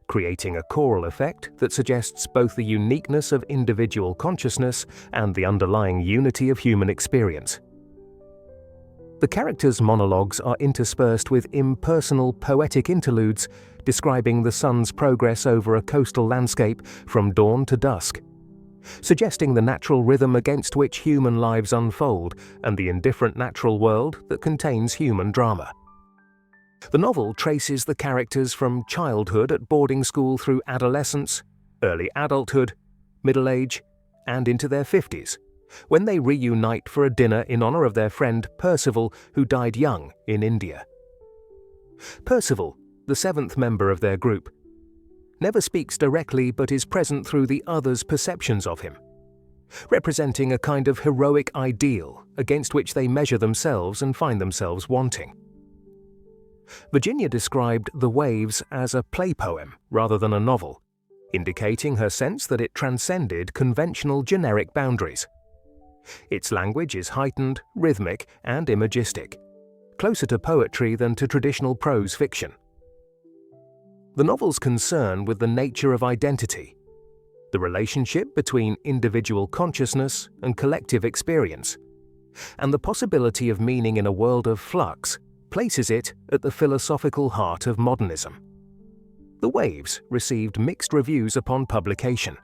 creating a choral effect that suggests both the uniqueness of individual consciousness and the underlying unity of human experience. The characters' monologues are interspersed with impersonal, poetic interludes describing the sun's progress over a coastal landscape from dawn to dusk, suggesting the natural rhythm against which human lives unfold and the indifferent natural world that contains human drama. The novel traces the characters from childhood at boarding school through adolescence, early adulthood, middle age, and into their 50s, when they reunite for a dinner in honor of their friend Percival, who died young in India. Percival, the 7th member of their group, never speaks directly but is present through the others' perceptions of him, representing a kind of heroic ideal against which they measure themselves and find themselves wanting. Virginia described The Waves as a play poem rather than a novel, indicating her sense that it transcended conventional generic boundaries. Its language is heightened, rhythmic, and imagistic, closer to poetry than to traditional prose fiction. The novel's concern with the nature of identity, the relationship between individual consciousness and collective experience, and the possibility of meaning in a world of flux, places it at the philosophical heart of modernism. The Waves received mixed reviews upon publication.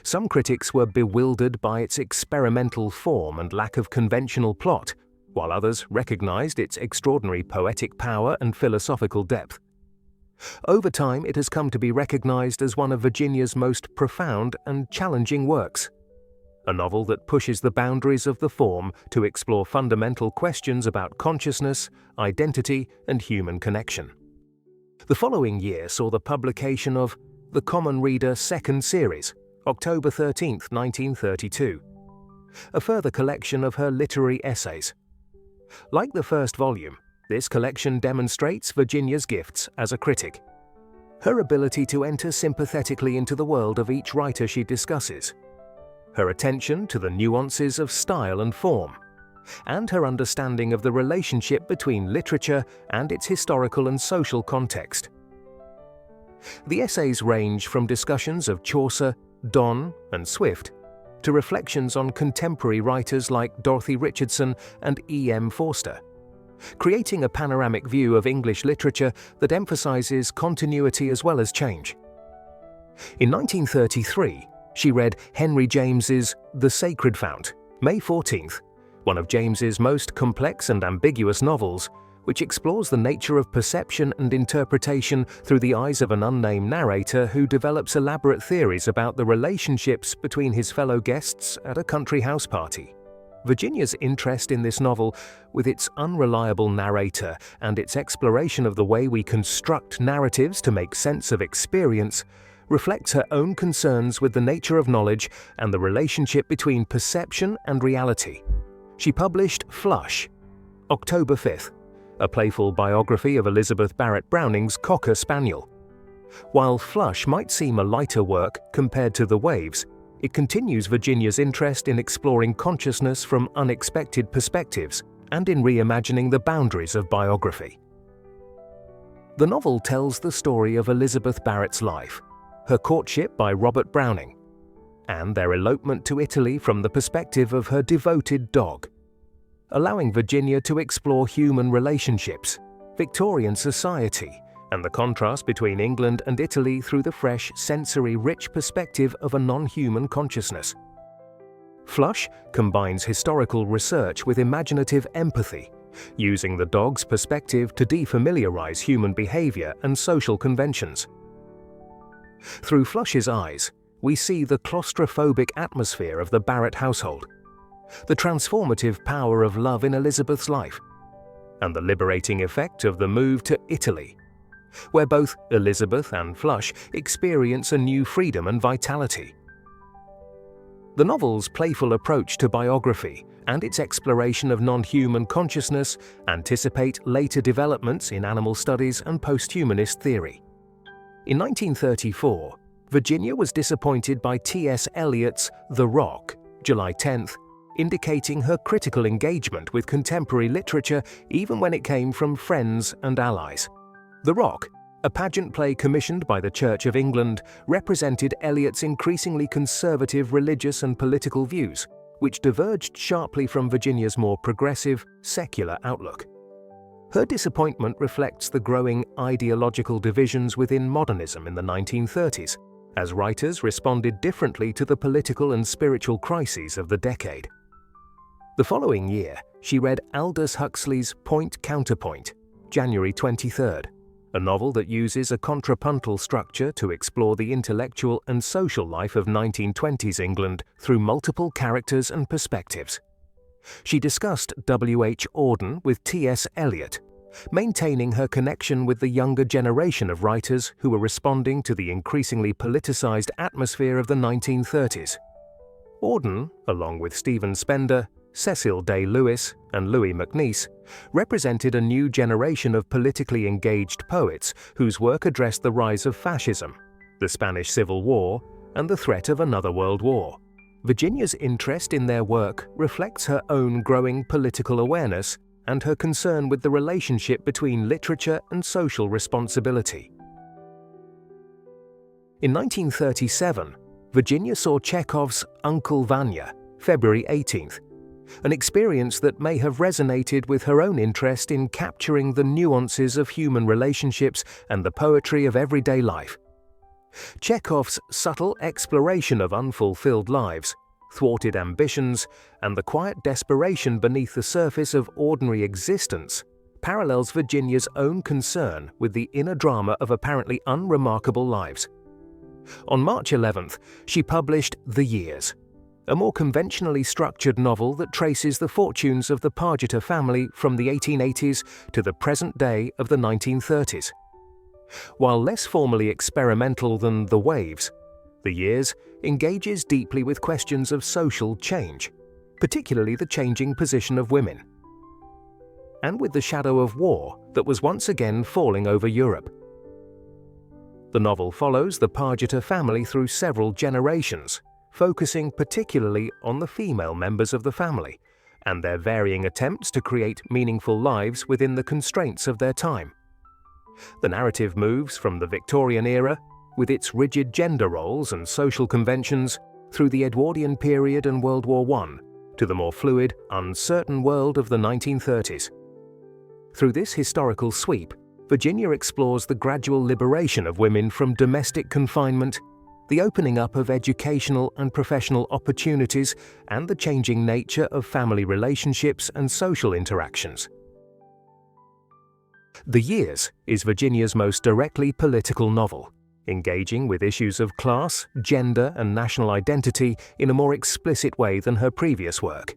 Some critics were bewildered by its experimental form and lack of conventional plot, while others recognized its extraordinary poetic power and philosophical depth. Over time, it has come to be recognized as one of Virginia's most profound and challenging works, a novel that pushes the boundaries of the form to explore fundamental questions about consciousness, identity, and human connection. The following year saw the publication of The Common Reader Second Series, October 13, 1932, a further collection of her literary essays. Like the first volume, this collection demonstrates Virginia's gifts as a critic. Her ability to enter sympathetically into the world of each writer she discusses, her attention to the nuances of style and form, and her understanding of the relationship between literature and its historical and social context. The essays range from discussions of Chaucer, Donne, and Swift, to reflections on contemporary writers like Dorothy Richardson and E.M. Forster, creating a panoramic view of English literature that emphasizes continuity as well as change. In 1933, she read Henry James's The Sacred Fount, May 14th, one of James's most complex and ambiguous novels, which explores the nature of perception and interpretation through the eyes of an unnamed narrator who develops elaborate theories about the relationships between his fellow guests at a country house party. Virginia's interest in this novel, with its unreliable narrator and its exploration of the way we construct narratives to make sense of experience, reflects her own concerns with the nature of knowledge and the relationship between perception and reality. She published Flush, October 5th, a playful biography of Elizabeth Barrett Browning's Cocker Spaniel. While Flush might seem a lighter work compared to The Waves, it continues Virginia's interest in exploring consciousness from unexpected perspectives and in reimagining the boundaries of biography. The novel tells the story of Elizabeth Barrett's life, her courtship by Robert Browning, and their elopement to Italy from the perspective of her devoted dog, allowing Virginia to explore human relationships, Victorian society, and the contrast between England and Italy through the fresh, sensory-rich perspective of a non-human consciousness. Flush combines historical research with imaginative empathy, using the dog's perspective to defamiliarize human behavior and social conventions. Through Flush's eyes, we see the claustrophobic atmosphere of the Barrett household, the transformative power of love in Elizabeth's life, and the liberating effect of the move to Italy, where both Elizabeth and Flush experience a new freedom and vitality. The novel's playful approach to biography and its exploration of non-human consciousness anticipate later developments in animal studies and post-humanist theory. In 1934, Virginia was disappointed by T.S. Eliot's The Rock, July 10th, indicating her critical engagement with contemporary literature even when it came from friends and allies. The Rock, a pageant play commissioned by the Church of England, represented Eliot's increasingly conservative religious and political views, which diverged sharply from Virginia's more progressive, secular outlook. Her disappointment reflects the growing ideological divisions within modernism in the 1930s, as writers responded differently to the political and spiritual crises of the decade. The following year, she read Aldous Huxley's Point Counterpoint, January 23rd, a novel that uses a contrapuntal structure to explore the intellectual and social life of 1920s England through multiple characters and perspectives. She discussed W.H. Auden with T.S. Eliot, maintaining her connection with the younger generation of writers who were responding to the increasingly politicized atmosphere of the 1930s. Auden, along with Stephen Spender, Cecil Day-Lewis, and Louis MacNeice, represented a new generation of politically engaged poets whose work addressed the rise of fascism, the Spanish Civil War, and the threat of another world war. Virginia's interest in their work reflects her own growing political awareness and her concern with the relationship between literature and social responsibility. In 1937, Virginia saw Chekhov's Uncle Vanya, February 18th, an experience that may have resonated with her own interest in capturing the nuances of human relationships and the poetry of everyday life. Chekhov's subtle exploration of unfulfilled lives, thwarted ambitions, and the quiet desperation beneath the surface of ordinary existence parallels Virginia's own concern with the inner drama of apparently unremarkable lives. On March 11th, she published The Years, a more conventionally structured novel that traces the fortunes of the Pargeter family from the 1880s to the present day of the 1930s. While less formally experimental than The Waves, The Years engages deeply with questions of social change, particularly the changing position of women, and with the shadow of war that was once again falling over Europe. The novel follows the Pargeter family through several generations, focusing particularly on the female members of the family and their varying attempts to create meaningful lives within the constraints of their time. The narrative moves from the Victorian era, with its rigid gender roles and social conventions, through the Edwardian period and World War I, to the more fluid, uncertain world of the 1930s. Through this historical sweep, Virginia explores the gradual liberation of women from domestic confinement, the opening up of educational and professional opportunities, and the changing nature of family relationships and social interactions. The Years is Virginia's most directly political novel, engaging with issues of class, gender, and national identity in a more explicit way than her previous work.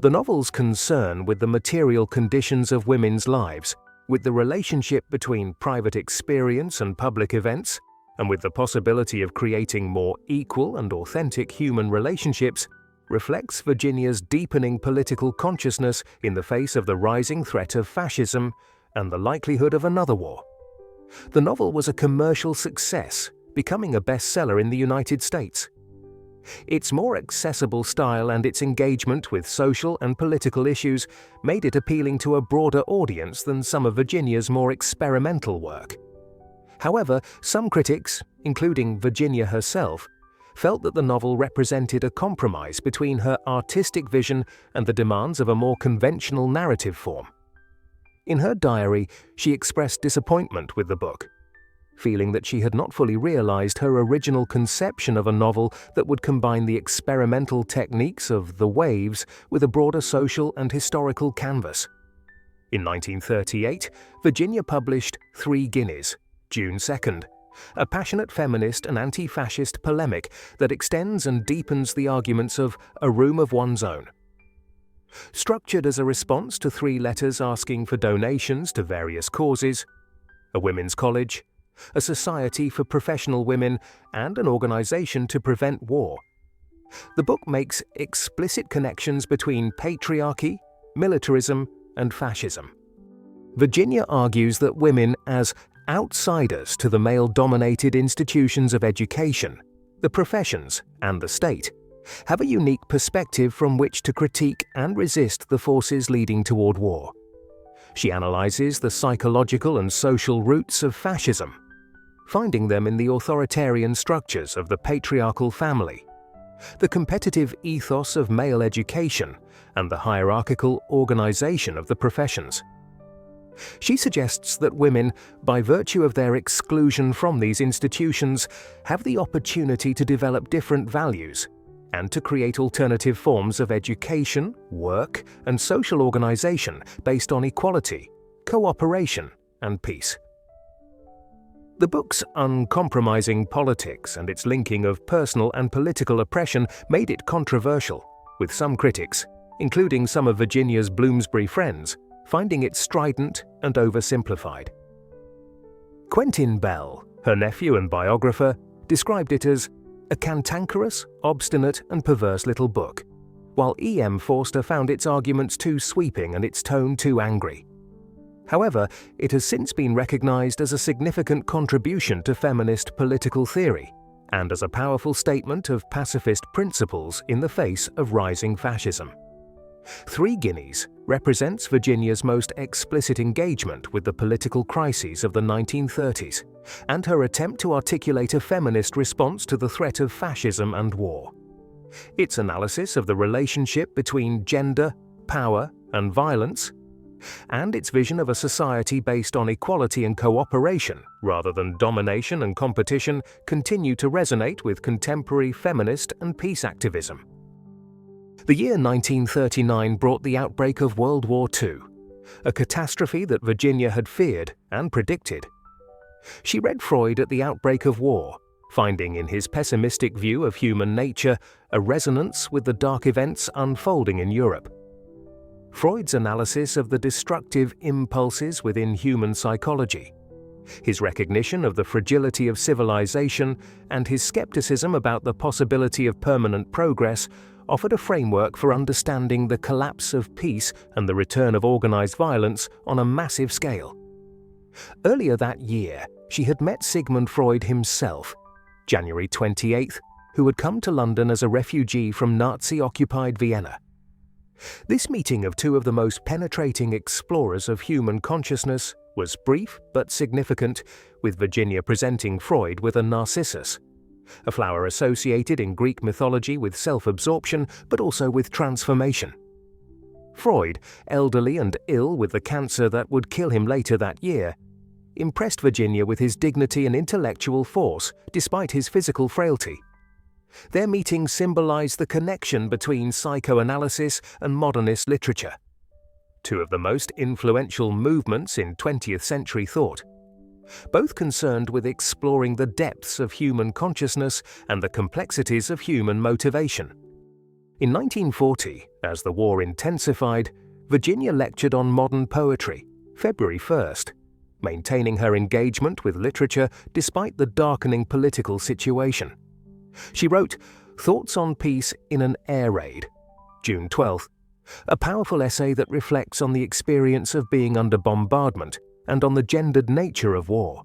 The novel's concern with the material conditions of women's lives, with the relationship between private experience and public events, and with the possibility of creating more equal and authentic human relationships, reflects Virginia's deepening political consciousness in the face of the rising threat of fascism and the likelihood of another war. The novel was a commercial success, becoming a bestseller in the United States. Its more accessible style and its engagement with social and political issues made it appealing to a broader audience than some of Virginia's more experimental work. However, some critics, including Virginia herself, felt that the novel represented a compromise between her artistic vision and the demands of a more conventional narrative form. In her diary, she expressed disappointment with the book, feeling that she had not fully realized her original conception of a novel that would combine the experimental techniques of The Waves with a broader social and historical canvas. In 1938, Virginia published 3 Guineas, June 2nd, a passionate feminist and anti-fascist polemic that extends and deepens the arguments of A Room of One's Own. Structured as a response to 3 letters asking for donations to various causes, a women's college, a society for professional women, and an organization to prevent war, the book makes explicit connections between patriarchy, militarism, and fascism. Virginia argues that women, as outsiders to the male-dominated institutions of education, the professions, and the state, have a unique perspective from which to critique and resist the forces leading toward war. She analyzes the psychological and social roots of fascism, finding them in the authoritarian structures of the patriarchal family, the competitive ethos of male education, and the hierarchical organization of the professions. She suggests that women, by virtue of their exclusion from these institutions, have the opportunity to develop different values and to create alternative forms of education, work, and social organization based on equality, cooperation, and peace. The book's uncompromising politics and its linking of personal and political oppression made it controversial, with some critics, including some of Virginia's Bloomsbury friends, finding it strident and oversimplified. Quentin Bell, her nephew and biographer, described it as a cantankerous, obstinate, and perverse little book, while E.M. Forster found its arguments too sweeping and its tone too angry. However, it has since been recognized as a significant contribution to feminist political theory and as a powerful statement of pacifist principles in the face of rising fascism. 3 Guineas represents Virginia's most explicit engagement with the political crises of the 1930s and her attempt to articulate a feminist response to the threat of fascism and war. Its analysis of the relationship between gender, power, and violence, and its vision of a society based on equality and cooperation rather than domination and competition continue to resonate with contemporary feminist and peace activism. The year 1939 brought the outbreak of World War II, a catastrophe that Virginia had feared and predicted. She read Freud at the outbreak of war, finding in his pessimistic view of human nature a resonance with the dark events unfolding in Europe. Freud's analysis of the destructive impulses within human psychology, his recognition of the fragility of civilization, and his skepticism about the possibility of permanent progress offered a framework for understanding the collapse of peace and the return of organized violence on a massive scale. Earlier that year, she had met Sigmund Freud himself, January 28th, who had come to London as a refugee from Nazi-occupied Vienna. This meeting of two of the most penetrating explorers of human consciousness was brief but significant, with Virginia presenting Freud with a narcissus, a flower associated in Greek mythology with self-absorption but also with transformation. Freud, elderly and ill with the cancer that would kill him later that year, impressed Virginia with his dignity and intellectual force despite his physical frailty. Their meeting symbolized the connection between psychoanalysis and modernist literature, two of the most influential movements in 20th century thought, both concerned with exploring the depths of human consciousness and the complexities of human motivation. In 1940, as the war intensified, Virginia lectured on modern poetry, February 1st, maintaining her engagement with literature despite the darkening political situation. She wrote Thoughts on Peace in an Air Raid, June 12th, a powerful essay that reflects on the experience of being under bombardment and on the gendered nature of war.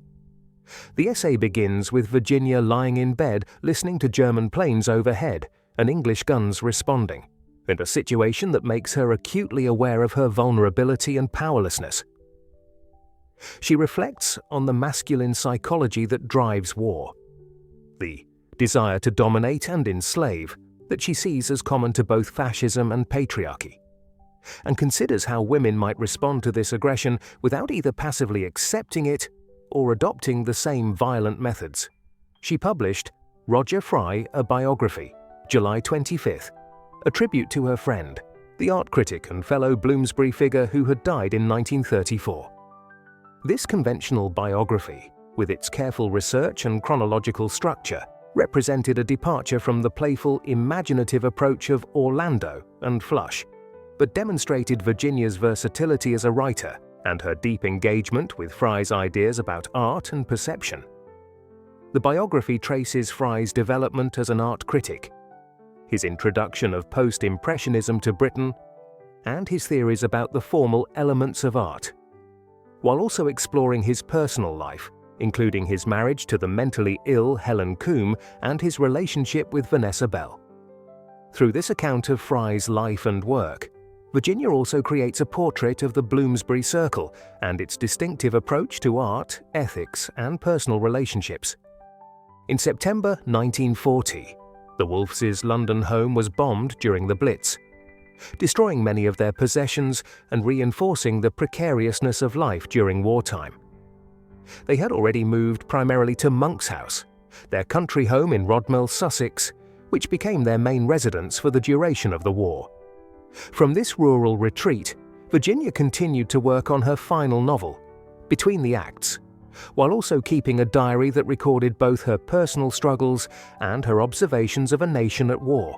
The essay begins with Virginia lying in bed listening to German planes overhead and English guns responding, in a situation that makes her acutely aware of her vulnerability and powerlessness. She reflects on the masculine psychology that drives war, the desire to dominate and enslave that she sees as common to both fascism and patriarchy, and considers how women might respond to this aggression without either passively accepting it or adopting the same violent methods. She published Roger Fry, a Biography, July 25th, a tribute to her friend, the art critic and fellow Bloomsbury figure who had died in 1934. This conventional biography, with its careful research and chronological structure, represented a departure from the playful, imaginative approach of Orlando and Flush, but demonstrated Virginia's versatility as a writer and her deep engagement with Fry's ideas about art and perception. The biography traces Fry's development as an art critic, his introduction of post-impressionism to Britain, and his theories about the formal elements of art, while also exploring his personal life, including his marriage to the mentally ill Helen Combe and his relationship with Vanessa Bell. Through this account of Fry's life and work, Virginia also creates a portrait of the Bloomsbury Circle and its distinctive approach to art, ethics, and personal relationships. In September 1940, the Woolfs' London home was bombed during the Blitz, destroying many of their possessions and reinforcing the precariousness of life during wartime. They had already moved primarily to Monk's House, their country home in Rodmell, Sussex, which became their main residence for the duration of the war. From this rural retreat, Virginia continued to work on her final novel, Between the Acts, while also keeping a diary that recorded both her personal struggles and her observations of a nation at war.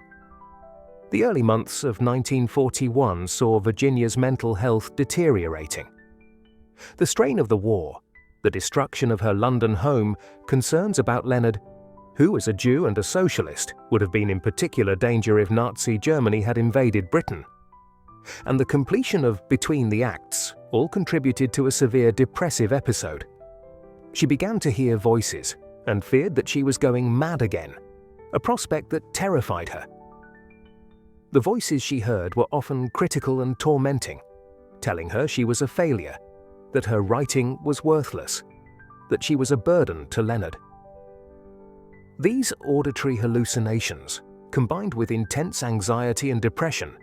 The early months of 1941 saw Virginia's mental health deteriorating. The strain of the war, the destruction of her London home, concerns about Leonard, who as a Jew and a socialist would have been in particular danger if Nazi Germany had invaded Britain, and the completion of Between the Acts all contributed to a severe depressive episode. She began to hear voices and feared that she was going mad again, a prospect that terrified her. The voices she heard were often critical and tormenting, telling her she was a failure, that her writing was worthless, that she was a burden to Leonard. These auditory hallucinations, combined with intense anxiety and depression,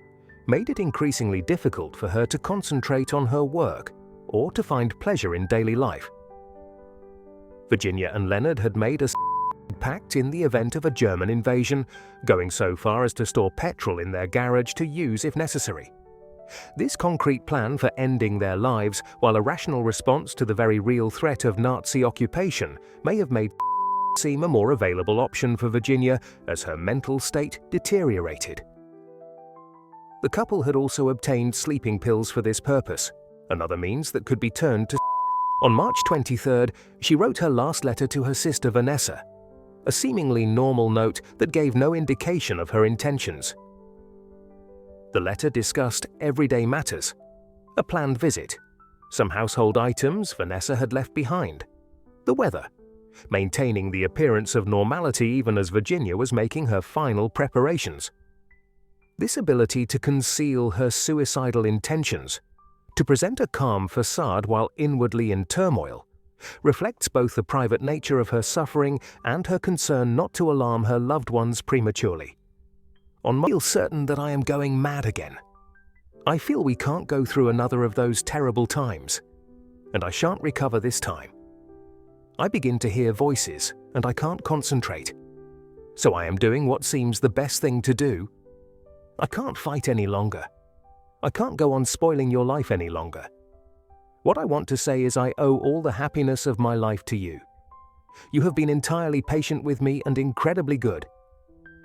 made it increasingly difficult for her to concentrate on her work or to find pleasure in daily life. Virginia and Leonard had made a pact in the event of a German invasion, going so far as to store petrol in their garage to use if necessary. This concrete plan for ending their lives, while a rational response to the very real threat of Nazi occupation, may have made seem a more available option for Virginia as her mental state deteriorated. The couple had also obtained sleeping pills for this purpose, another means that could be turned to. On March 23rd, she wrote her last letter to her sister Vanessa, a seemingly normal note that gave no indication of her intentions. The letter discussed everyday matters, a planned visit, some household items Vanessa had left behind, the weather, maintaining the appearance of normality even as Virginia was making her final preparations. This ability to conceal her suicidal intentions, to present a calm facade while inwardly in turmoil, reflects both the private nature of her suffering and her concern not to alarm her loved ones prematurely. I feel certain that I am going mad again. I feel we can't go through another of those terrible times, and I shan't recover this time. I begin to hear voices, and I can't concentrate. So I am doing what seems the best thing to do. I can't fight any longer. I can't go on spoiling your life any longer. What I want to say is I owe all the happiness of my life to you. You have been entirely patient with me and incredibly good.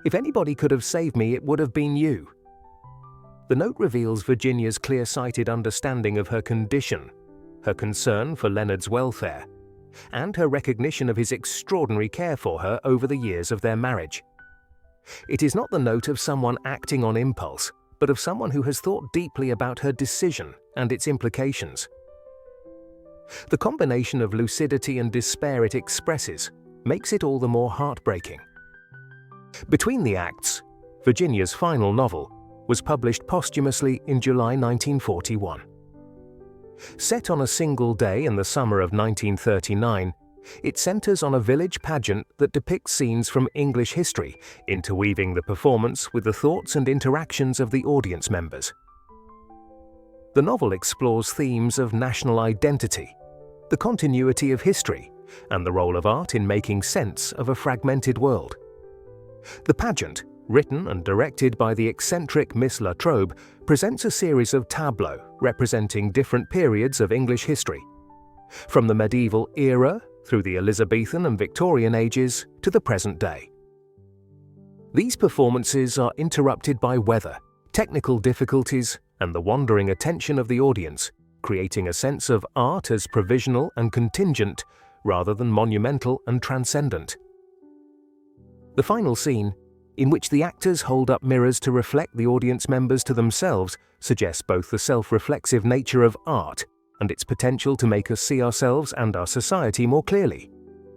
If anybody could have saved me, it would have been you. The note reveals Virginia's clear-sighted understanding of her condition, her concern for Leonard's welfare, and her recognition of his extraordinary care for her over the years of their marriage. It is not the note of someone acting on impulse, but of someone who has thought deeply about her decision and its implications. The combination of lucidity and despair it expresses makes it all the more heartbreaking. Between the Acts, Virginia's final novel, was published posthumously in July 1941. Set on a single day in the summer of 1939, it centers on a village pageant that depicts scenes from English history, interweaving the performance with the thoughts and interactions of the audience members. The novel explores themes of national identity, the continuity of history, and the role of art in making sense of a fragmented world. The pageant, written and directed by the eccentric Miss La Trobe, presents a series of tableaux representing different periods of English history, from the medieval era through the Elizabethan and Victorian ages to the present day. These performances are interrupted by weather, technical difficulties, and the wandering attention of the audience, creating a sense of art as provisional and contingent rather than monumental and transcendent. The final scene, in which the actors hold up mirrors to reflect the audience members to themselves, suggests both the self-reflexive nature of art and its potential to make us see ourselves and our society more clearly.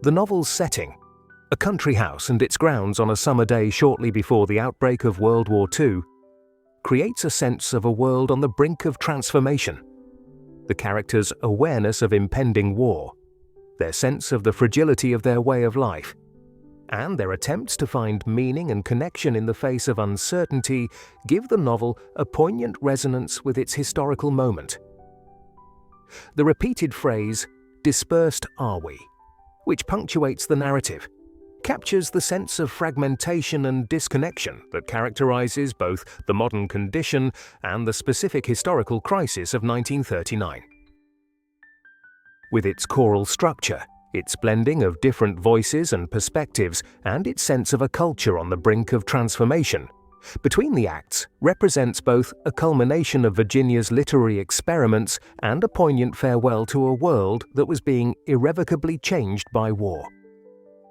The novel's setting, a country house and its grounds on a summer day shortly before the outbreak of World War II, creates a sense of a world on the brink of transformation. The characters' awareness of impending war, their sense of the fragility of their way of life, and their attempts to find meaning and connection in the face of uncertainty give the novel a poignant resonance with its historical moment. The repeated phrase, "Dispersed are we?", which punctuates the narrative, captures the sense of fragmentation and disconnection that characterizes both the modern condition and the specific historical crisis of 1939. With its choral structure, its blending of different voices and perspectives, and its sense of a culture on the brink of transformation, Between the Acts represents both a culmination of Virginia's literary experiments and a poignant farewell to a world that was being irrevocably changed by war.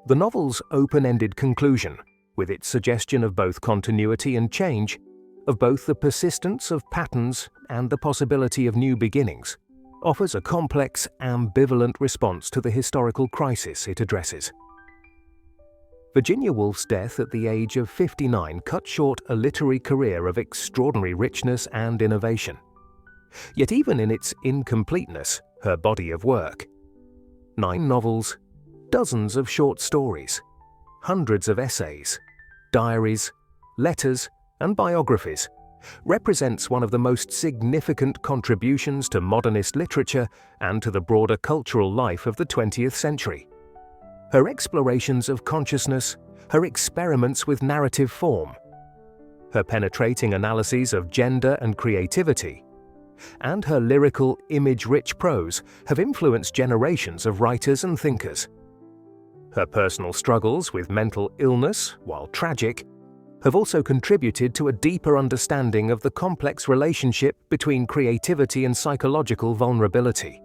The novel's open-ended conclusion, with its suggestion of both continuity and change, of both the persistence of patterns and the possibility of new beginnings, offers a complex, ambivalent response to the historical crisis it addresses. Virginia Woolf's death at the age of 59 cut short a literary career of extraordinary richness and innovation. Yet even in its incompleteness, her body of work, 9 novels, dozens of short stories, hundreds of essays, diaries, letters, and biographies, represents one of the most significant contributions to modernist literature and to the broader cultural life of the 20th century. Her explorations of consciousness, her experiments with narrative form, her penetrating analyses of gender and creativity, and her lyrical, image-rich prose have influenced generations of writers and thinkers. Her personal struggles with mental illness, while tragic, have also contributed to a deeper understanding of the complex relationship between creativity and psychological vulnerability.